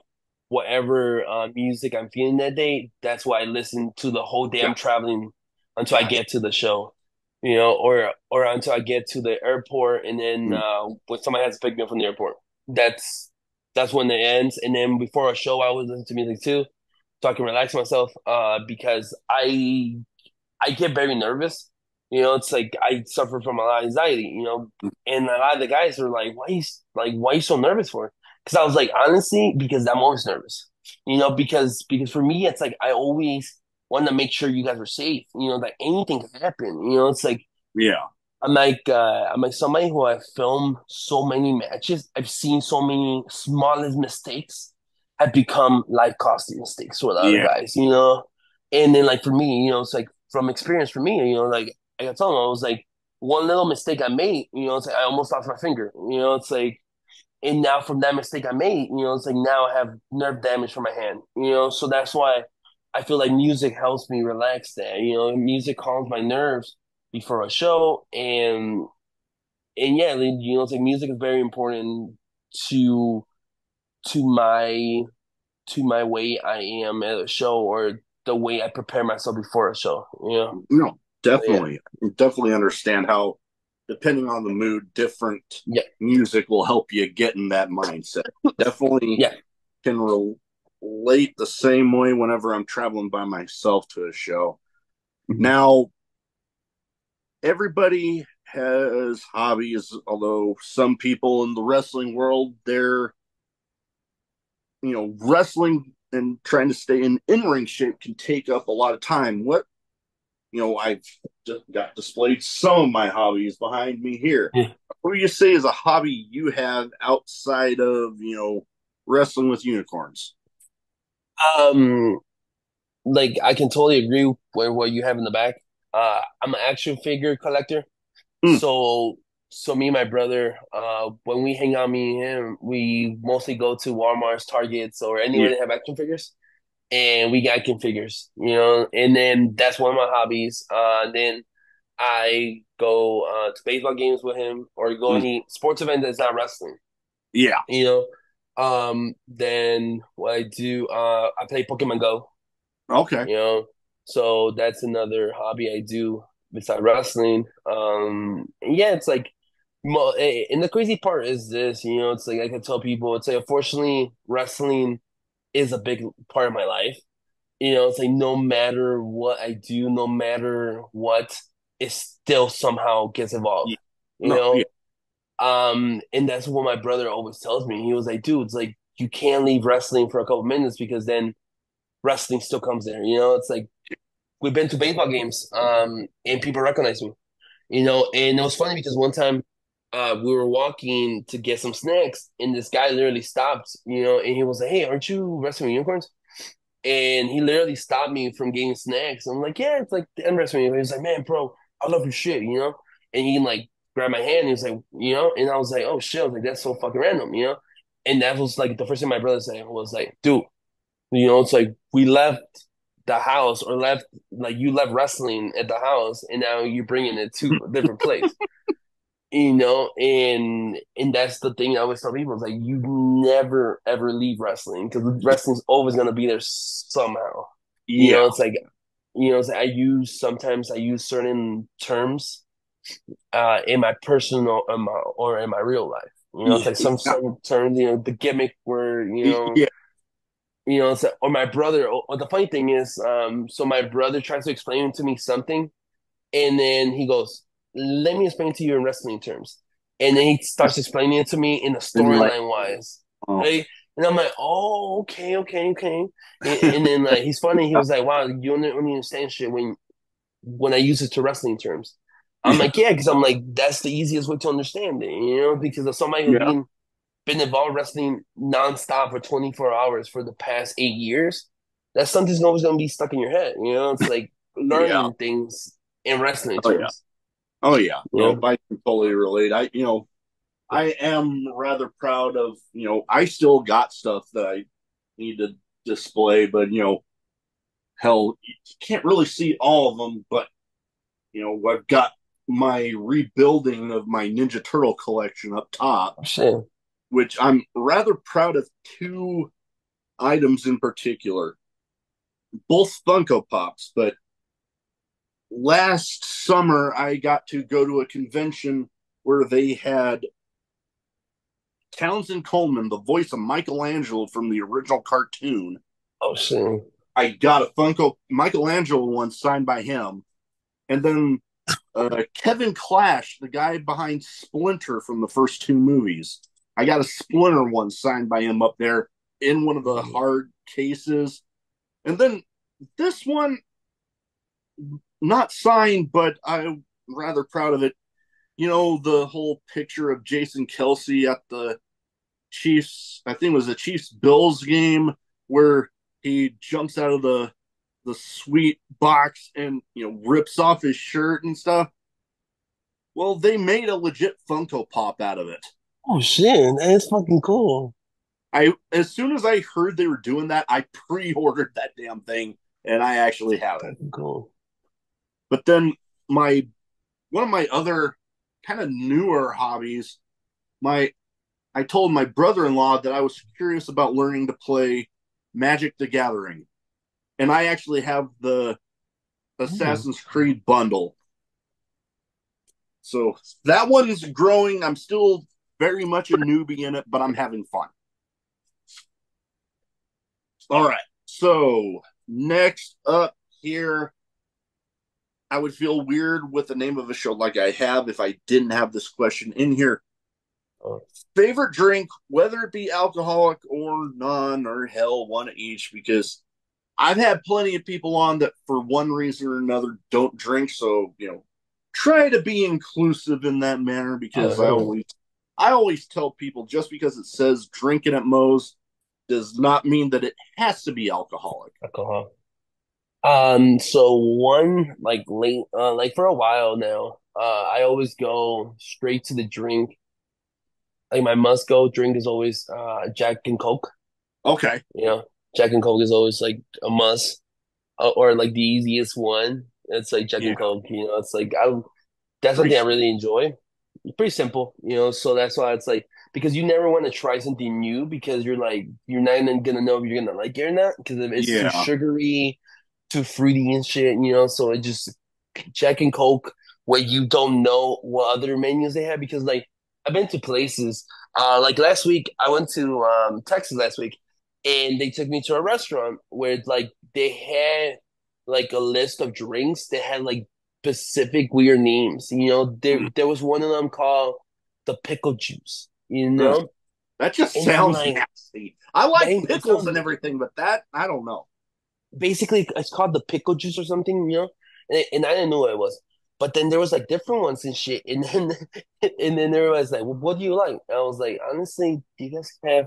whatever music I'm feeling that day, that's what I listen to the whole day Yeah. I'm traveling until I Gotcha. get to the show, or until I get to the airport, and then Mm. when somebody has to pick me up from the airport, that's that's when it ends. And then before a show, I always listen to music too, so I can relax myself. Because I get very nervous. It's like I suffer from a lot of anxiety. And a lot of the guys are like, why you so nervous for?" Because I was like, honestly, because I'm always nervous. Because for me, it's like I always want to make sure you guys are safe. That anything can happen. It's like Yeah. I'm like somebody who I've filmed so many matches. I've seen so many smallest mistakes have become life costing mistakes for a lot of Yeah. guys. And then like for me, it's like from experience for me, like I got told them, I was like one little mistake I made, it's like I almost lost my finger. It's like and now from that mistake I made, it's like now I have nerve damage from my hand. So that's why I feel like music helps me relax that. Music calms my nerves before a show, and yeah, like, it's like music is very important to to my to my way I am at a show, or the way I prepare myself before a show. No, Yeah, definitely. I definitely understand how, depending on the mood, different yeah, music will help you get in that mindset. Definitely yeah. can relate the same way whenever I'm traveling by myself to a show. Mhm. Now, everybody has hobbies, although some people in the wrestling world, they're, wrestling and trying to stay in ring shape can take up a lot of time. I've just got displayed some of my hobbies behind me here. Yeah. What do you say is a hobby you have outside of, wrestling with unicorns? Um, like I can totally agree with what you have in the back. I'm an action figure collector. Hmm. So me and my brother, when we hang out, me and him, we mostly go to Walmart's, Targets, or Yeah. anywhere they have action figures, and we get action figures. And then that's one of my hobbies. Then I go to baseball games with him, or go Hmm. any sports event that's not wrestling. Yeah. You then what I do, I play Pokemon Go. Okay. you know. So that's another hobby I do besides wrestling. And yeah, it's like, and the crazy part is this, it's like I can tell people, it's like unfortunately wrestling is a big part of my life. It's like no matter what I do, no matter what, it still somehow gets involved. Yeah. You No. Yeah. know, and that's what my brother always tells me. He was like, "Dude, it's like you can't leave wrestling for a couple minutes because then wrestling still comes there." It's like we've been to baseball games, and people recognize me. And it was funny because one time, we were walking to get some snacks, and this guy literally stopped, and he was like, "Hey, aren't you wrestling unicorns?" And he literally stopped me from getting snacks. I'm like, "Yeah, it's like the end wrestling." He was like, "Man, bro, I love your shit." And he like grabbed my hand, and he was like, and I was like, "Oh shit!" I was like, "That's so fucking random." And that was like the first thing my brother said was like, "Dude, it's like we left the house, or left, like you left wrestling at the house, and now you're bringing it to a different place." And that's the thing I always tell people, is like you never ever leave wrestling, because wrestling's always gonna be there somehow. Yeah. It's like, it's like sometimes I use certain terms in my personal, or in my real life. It's Yeah. like some terms, the gimmick where, Yeah. or my brother. Or the funny thing is, so my brother tries to explain to me something, and then he goes, "Let me explain to you in wrestling terms." And then he starts explaining it to me in a And you're like, storyline wise, oh, right? And I'm like, "Oh, okay, okay, okay." And then like he's funny. He was like, "Wow, you only understand shit when I use it to wrestling terms." I'm yeah. like, "Yeah," because I'm like, that's the easiest way to understand it, because of somebody who's Yeah. been involved wrestling nonstop for 24 hours for the past 8 years. That something's always going to be stuck in your head. It's like Yeah. learning things in wrestling Oh, yeah. terms. Oh, yeah. Yeah. No, I can totally relate. I am rather proud of, I still got stuff that I need to display, but, hell, you can't really see all of them, but, I've got my rebuilding of my Ninja Turtle collection up top, Oh, shit. which I'm rather proud of two items in particular, both Funko Pops. But last summer, I got to go to a convention where they had Townsend Coleman, the voice of Michelangelo from the original cartoon. Oh, shit. I got a Funko Michelangelo one signed by him. And then Kevin Clash, the guy behind Splinter from the first two movies. I got a Splinter one signed by him up there in one of the hard cases. And then this one, not signed, but I'm rather proud of it. You know, the whole picture of Jason Kelsey at the Chiefs, I think it was the Chiefs Bills game where he jumps out of the sweet box and rips off his shirt and stuff. Well, they made a legit Funko Pop out of it. Oh, shit. That's fucking cool. I as soon as I heard they were doing that, I pre-ordered that damn thing, and I actually have it. Fucking cool. But then my one of my other kind of newer hobbies, my I told my brother-in-law that I was curious about learning to play Magic the Gathering, and I actually have the Ooh. Assassin's Creed bundle. So that one's growing. I'm still very much a newbie in it, but I'm having fun. All right. So next up here, I would feel weird with the name of a show like I have if I didn't have this question in here. Oh, Favorite drink, whether it be alcoholic or none or hell, one each, because I've had plenty of people on that for one reason or another don't drink. So, try to be inclusive in that manner because oh, I always tell people just because it says drinking at Moe's does not mean that it has to be alcoholic. alcohol. So one like late, like for a while now, I always go straight to the drink. Like my must go drink is always Jack and Coke. Okay. You know, Jack and Coke is always like a must, or like the easiest one. It's like Jack and Yeah. Coke. It's like I that's Pretty something I simple. really enjoy. It's pretty simple. So that's why it's like because you never want to try something new because you're not even gonna know if you're gonna like it or not because if it's too Yeah. sugary, too fruity and shit. So it just Jack and Coke where you don't know what other menus they have because like I've been to places like last week I went to Texas last week and they took me to a restaurant where like they had like a list of drinks that had like specific weird names. Mm. There was one of them called the pickle juice, Ugh, that just and I'm sounds like, nasty. I like it pickles sounds and everything, but that, I don't know. basically it's called the pickle juice or something. And I didn't know what it was. But then there was like different ones and shit, and then and then there was like, well, what do you like? And I was like, honestly, do you guys have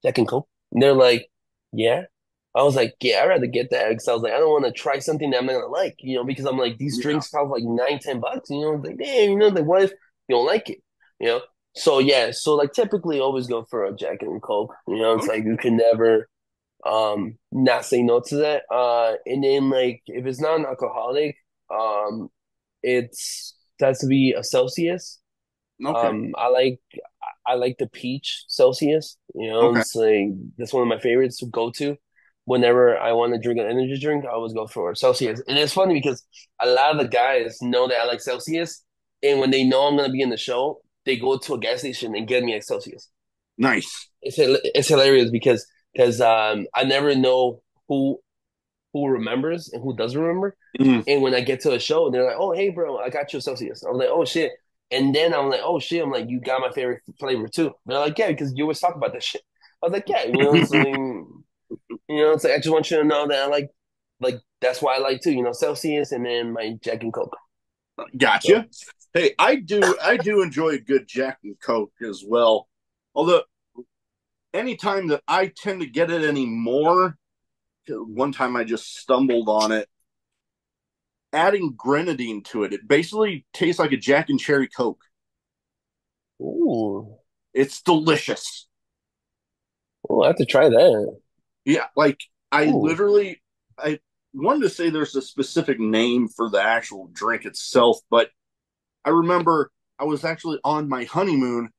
Jack and Coke? And they're like, yeah. I was like, yeah, I'd rather get that because I was like, I don't want to try something that I'm not gonna like, because I'm like, these Yeah. drinks cost like 9, $10. Like, damn, like what if you don't like it? You know? So yeah, so like typically always go for a Jack and Coke. It's Okay. like you can never not say no to that. And then like if it's not an alcoholic, it's it has to be a Celsius. Okay. I like the peach Celsius. Okay. It's like that's one of my favorites to go to. Whenever I want to drink an energy drink, I always go for Celsius. And it's funny because a lot of the guys know that I like Celsius, and when they know I'm gonna be in the show, they go to a gas station and get me a Celsius. Nice. It's hilarious because I never know who remembers and who doesn't remember. Mm. And when I get to a show, they're like, "Oh, hey, bro, I got you a Celsius." I'm like, "Oh shit!" And then I'm like, "Oh shit!" I'm like, "You got my favorite flavor too." They're like, "Yeah, because you always talk about that shit." I was like, "Yeah, it's like I just want you to know that I like that's why I like too. Celsius and then my Jack and Coke." So, Gotcha. Hey, I do enjoy a good Jack and Coke as well. Although anytime that I tend to get it anymore, one time I just stumbled on it. Adding grenadine to it, it basically tastes like a Jack and Cherry Coke. ooh, It's delicious. ooh, I have to try that. Yeah, like Ooh, I wanted to say there's a specific name for the actual drink itself, but I remember I was actually on my honeymoon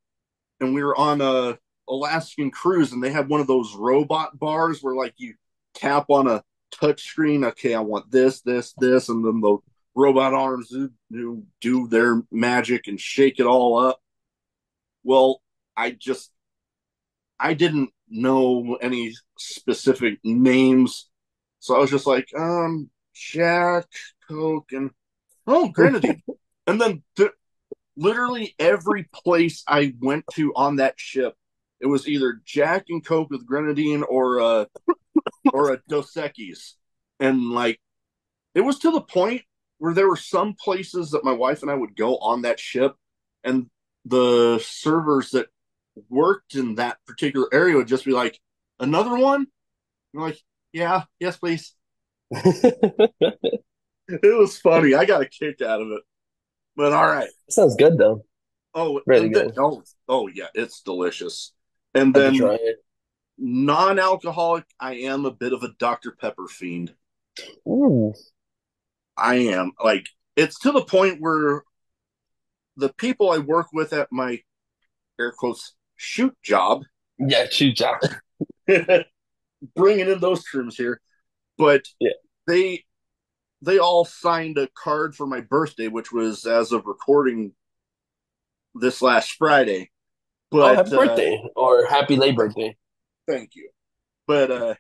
and we were on a Alaskan cruise and they had one of those robot bars where like you tap on a touch screen. Okay, I want this, and then the robot arms do their magic and shake it all up. Well, I didn't know any specific names, so I was just like, Jack, Coke, and oh, grenadine. And then literally every place I went to on that ship, it was either Jack and Coke with grenadine or a Dos Equis. And like it was to the point where there were some places that my wife and I would go on that ship, and the servers that worked in that particular area would just be like, "Another one?" I'm like, "Yeah, yes, please." It was funny. I got a kick out of it. But all right. Sounds good though. Oh, Really and then good. oh yeah, it's delicious. And I have to then try it. non-alcoholic, I am a bit of a Dr. Pepper fiend. Ooh. I am like it's to the point where the people I work with at my air quotes shoot job, Yeah, shoot job. bringing in those terms here, but Yeah. they they all signed a card for my birthday, which was as of recording this last Friday. Oh, But happy birthday or happy late birthday. thank you. But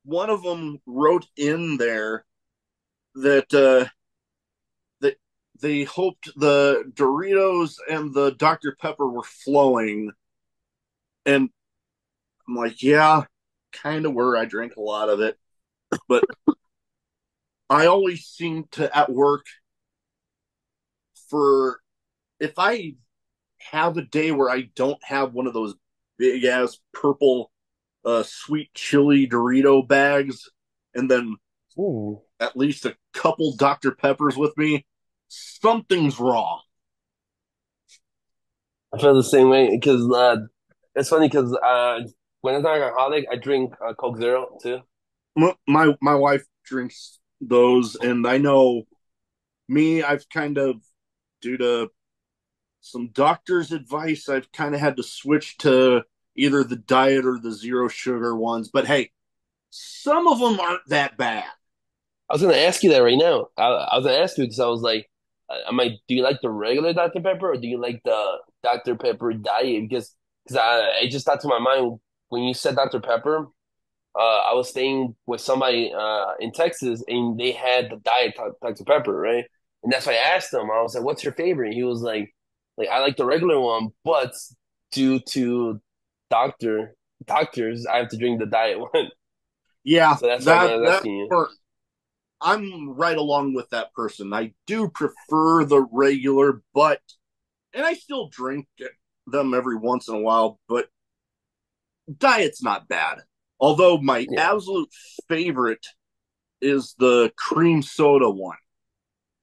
one of them wrote in there that that they hoped the Doritos and the Dr. Pepper were flowing, and I'm like, yeah, kind of were. I drank a lot of it, but I always seem to at work for if I have a day where I don't have one of those big ass purple sweet chili Dorito bags, and then Ooh. at least a couple Dr. Peppers with me, something's wrong. I feel the same way because it's funny because when I'm not alcoholic, I drink Coke Zero too. My wife drinks those, and I know me. I've kind of due to some doctor's advice, I've kind of had to switch to either the diet or the zero sugar ones. But hey, some of them aren't that bad. I was gonna ask you that right now. I was gonna ask you because I was like, I'm like, do you like the regular Dr. Pepper or do you like the Dr. Pepper diet? Because it just thought to my mind when you said Dr. Pepper. I was staying with somebody in Texas and they had the diet Dr. Pepper, right? And that's why I asked him. I was like, "What's your favorite?" He was like I like the regular one, but due to doctors, I have to drink the diet one." Yeah, So that's why that I'm that asking you. or I'm right along with that person. I do prefer the regular, but and I still drink them every once in a while, but diet's not bad. Although my Yeah. absolute favorite is the cream soda one.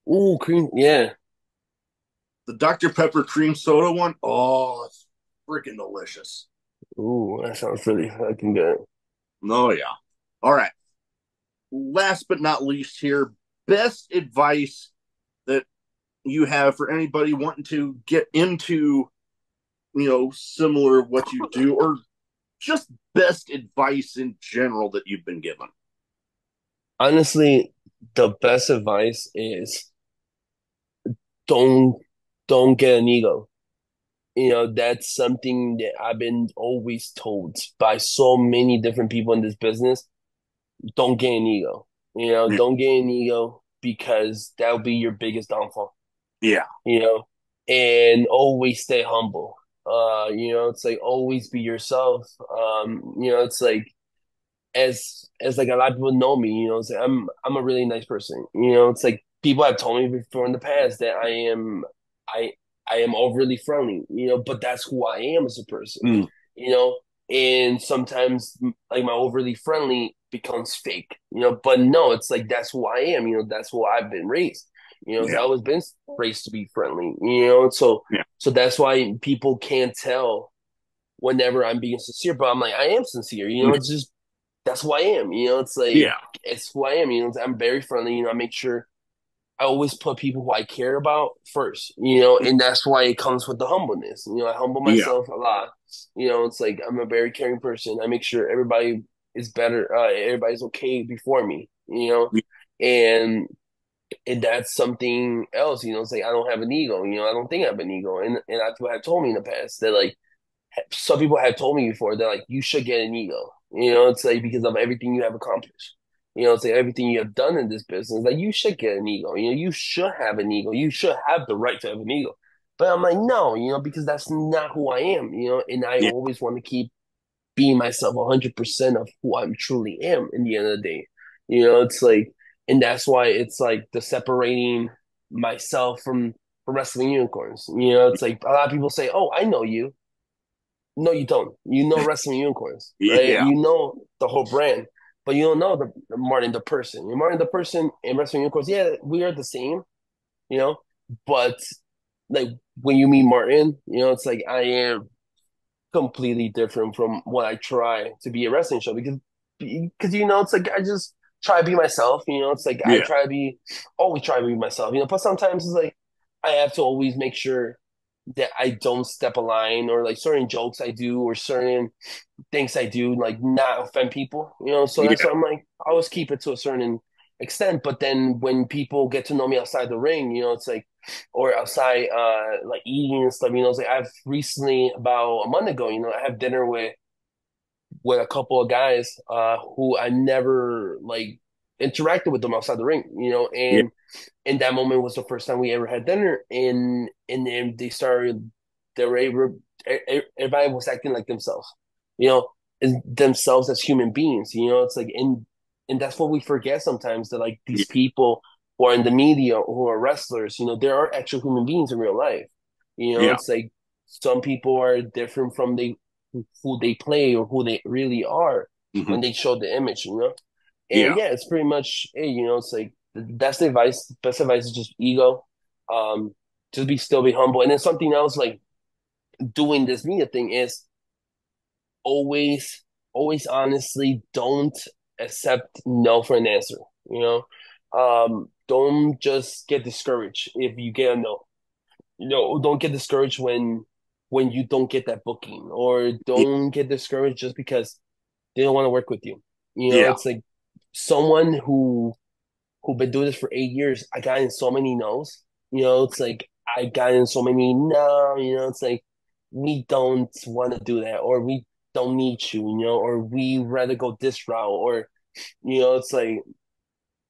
Ooh, cream. Yeah. The Dr. Pepper cream soda one. Oh, it's freaking delicious. Ooh, that sounds really fucking good. Oh yeah. All right. Last but not least here, best advice that you have for anybody wanting to get into, similar what you do, or just best advice in general that you've been given. Honestly, the best advice is don't don't get an ego. That's something that I've been always told by so many different people in this business. Don't get an ego. Don't get an ego because that'll be your biggest downfall. Yeah. You know, and always stay humble. It's like always be yourself. It's like as like a lot of people know me. It's like I'm a really nice person. It's like people have told me before in the past that I I am overly friendly. But that's who I am as a person. Mm. You know, and sometimes like my overly friendly becomes fake. But no, it's like that's who I am. That's who I've been raised. I've Yeah. always been raised to be friendly. Yeah. So that's why people can't tell whenever I'm being sincere, but I'm like, I am sincere. It's just that's who I am. It's like Yeah. it's who I am. I'm very friendly. I make sure. I always put people who I care about first, and that's why it comes with the humbleness. I humble Yeah. myself a lot. It's like I'm a very caring person. I make sure everybody is better, everybody's okay before me, and that's something else, it's like I don't have an ego, I don't think I have an ego. And that's what have told me in the past that like some people have told me before that like you should get an ego. It's like because of everything you have accomplished. It's like everything you have done in this business, like you should get an ego. You should have an ego. You should have the right to have an ego. But I'm like, no, because that's not who I am, and I Yeah. always want to keep being myself 100% of who I truly am in the end of the day. It's like, and that's why it's like the separating myself from wrestling unicorns. It's like a lot of people say, "Oh, I know you." No, you don't. You know wrestling unicorns, right? Yeah. You know the whole brand, but you don't know the Martin the person. You're Martin the person and wrestling unicorns. Yeah, we are the same, you know, but like when you meet Martin, it's like I am completely different from what I try to be a wrestling show because it's like I just try to be myself. It's like I Yeah. try to be always try to be myself. But sometimes it's like I have to always make sure that I don't step a line or like certain jokes I do or certain things I do like not offend people. So that's Yeah. why I'm like I always keep it to a certain extent. But then when people get to know me outside the ring, it's like or outside like eating and stuff, it's like I've recently about a month ago, I have dinner with a couple of guys who I never like interacted with them outside the ring, Yeah. and that moment was the first time we ever had dinner, and then they were able, everybody was acting like themselves, you know, and themselves as human beings, it's like, and that's what we forget sometimes that like Yeah. these people who are in the media who are wrestlers, there are actual human beings in real life, Yeah. it's like some people are different from who they play or who they really are Hmm. when they show the image, and Yeah. yeah, it's pretty much, hey, it's like that's the advice. Best advice is just ego. Um, just still be humble. And then something else like doing this media thing is always, always honestly don't accept no for an answer. You don't just get discouraged if you get a no. Don't get discouraged when you don't get that booking, or Yeah. don't get discouraged just because they don't want to work with you. Yeah. It's like someone who been doing this for 8 years, I got in so many no's. It's like I got in so many no. It's like we don't want to do that, or we don't need you. Or we rather go this route, or it's like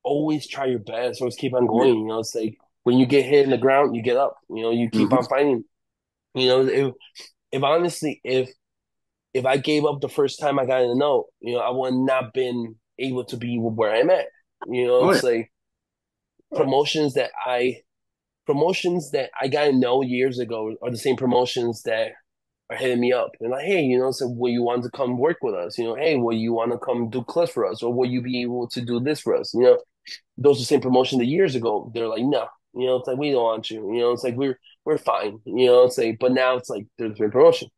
always try your best, always keep on Yeah. going. It's like when you get hit in the ground, you get up. You keep Hmm. on fighting. If honestly, if I gave up the first time I got in the no, I would not been able to be where I'm at. Oh yeah. It's like promotions that I got to know years ago are the same promotions that are hitting me up and like, hey, so will you want to come work with us? Hey, will you want to come do clips for us, or will you be able to do this for us? Those are the same promotion that years ago they're like, no, it's like we don't want you. It's like we're fine. It's like, but now it's like there's been promotion.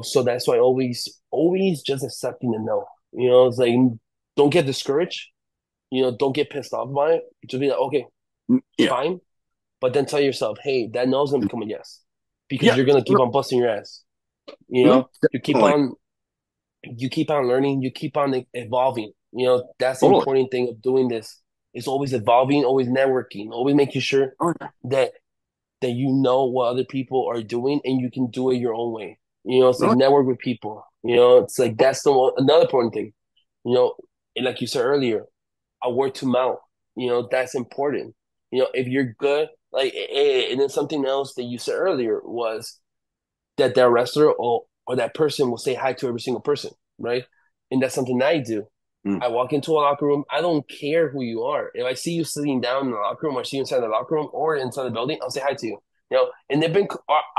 So that's why always just accepting the no. It's like don't get discouraged. Don't get pissed off by it. Just be like, okay, Yeah. fine. But then tell yourself, hey, that no is gonna become a yes. Because Yeah. you're gonna keep No, on busting your ass. no, You keep definitely. on learning, you keep on evolving. That's the Totally. important thing of doing this. It's always evolving, always networking, always making sure Oh yeah. that you know what other people are doing and you can do it your own way. It's like No. network with people. It's like that's another important thing. And like you said earlier, a word to mouth. That's important. If you're good, like, and then something else that you said earlier was that wrestler or that person will say hi to every single person, right? And that's something that I do. Mm. I walk into a locker room. I don't care who you are. If I see you sitting down in the locker room, or see you inside the locker room, or inside the building, I'll say hi to you. And there've been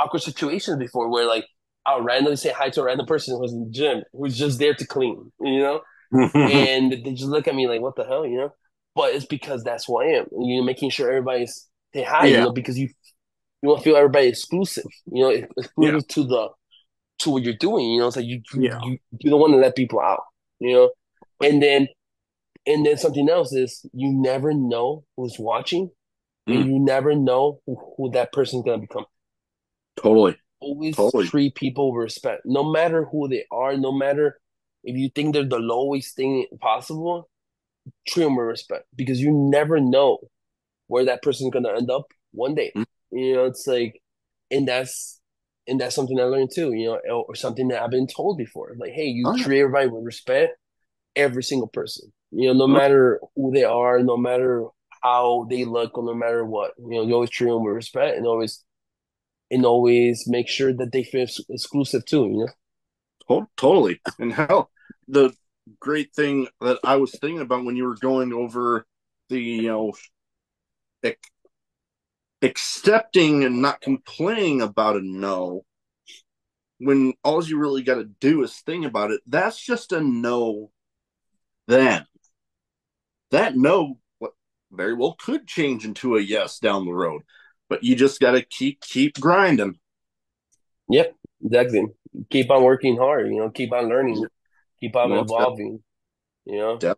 awkward situations before where like I'll randomly say hi to a random person who's in the gym, who's just there to clean, and they just look at me like, "What the hell?" But it's because that's who I am. Making sure everybody's say hi, Yeah. because you want to feel everybody exclusive, Yeah. exclusive to what you're doing. It's like Yeah. you don't want to let people out, you know, and then something else is you never know who's watching and Mm, you never know who that person's gonna become. totally. Always Totally. treat people with respect, no matter who they are, no matter if you think they're the lowest thing possible. Treat them with respect because you never know where that person's gonna end up one day. Mm, It's like, and that's something I learned too. Or something that I've been told before. Like, hey, you oh, yeah. treat everybody with respect, every single person. No Mm, matter who they are, no matter how they look, or no matter what. You always treat them with respect, and always make sure that they feel exclusive too. totally. And hell, the great thing that I was thinking about when you were going over the, ac- accepting and not complaining about a no, when all you really got to do is think about it, that's just a no then. That no very well could change into a yes down the road, but you just got to keep grinding. Yep, exactly. Keep on working hard. Keep on learning, Yeah, keep on most evolving. You know, def-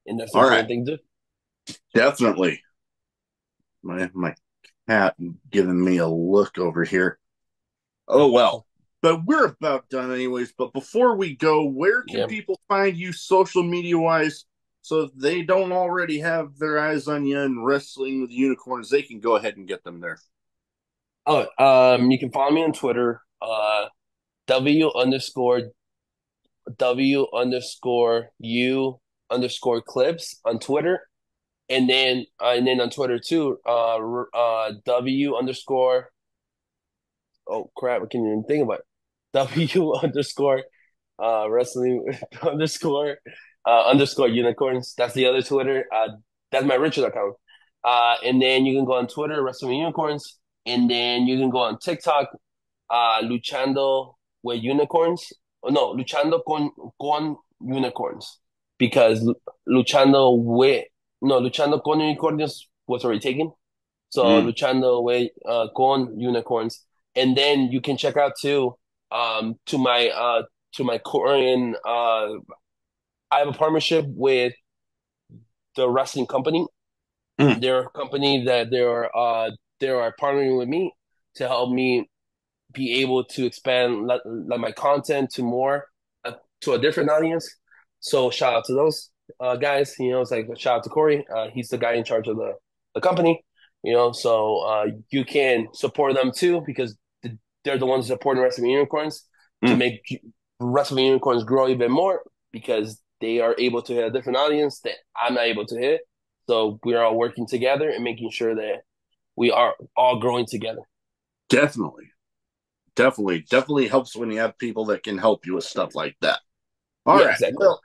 and that's the all right, important thing too. definitely. My cat giving me a look over here. Oh well, but we're about done anyways. But before we go, where can Yeah. people find you social media wise? So if they don't already have their eyes on you and wrestling with unicorns, they can go ahead and get them there. Oh, you can follow me on Twitter. W_U_clips on Twitter, and then on Twitter too. W underscore. Oh crap! I can't even think about it. W underscore wrestling underscore unicorns. That's the other Twitter. That's my Richard account. And then you can go on Twitter, wrestling unicorns, and then you can go on TikTok, luchando with unicorns. Oh, no, luchando con unicorns, because luchando with no luchando con unicorns was already taken. So Mm, luchando with con unicorns, and then you can check out too to my Korean. I have a partnership with the wrestling company. mm, They're a company that they are partnering with me to help me be able to expand like my content to more to a different audience. So shout out to those guys. It's like shout out to Corey. He's the guy in charge of the company. So you can support them too because they're the ones supporting Wrestling Unicorns to mm. make Wrestling Unicorns grow even more because they are able to hit a different audience that I'm not able to hit. So we're all working together and making sure that we are all growing together. Definitely, definitely helps when you have people that can help you with stuff like that. All Yeah, right. exactly. Well,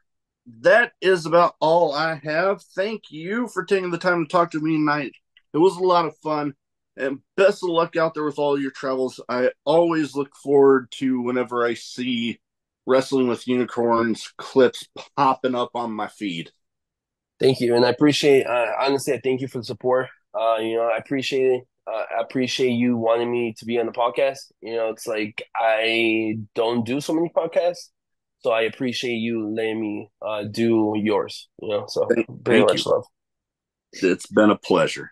that is about all I have. Thank you for taking the time to talk to me tonight. It was a lot of fun. And best of luck out there with all your travels. I always look forward to whenever I see Wrestling with Unicorns clips popping up on my feed. Thank you, and I appreciate. Honestly, I thank you for the support. I appreciate it. I appreciate you wanting me to be on the podcast. It's like I don't do so many podcasts, so I appreciate you letting me do yours. So Thank, very thank you. much love. It's been a pleasure.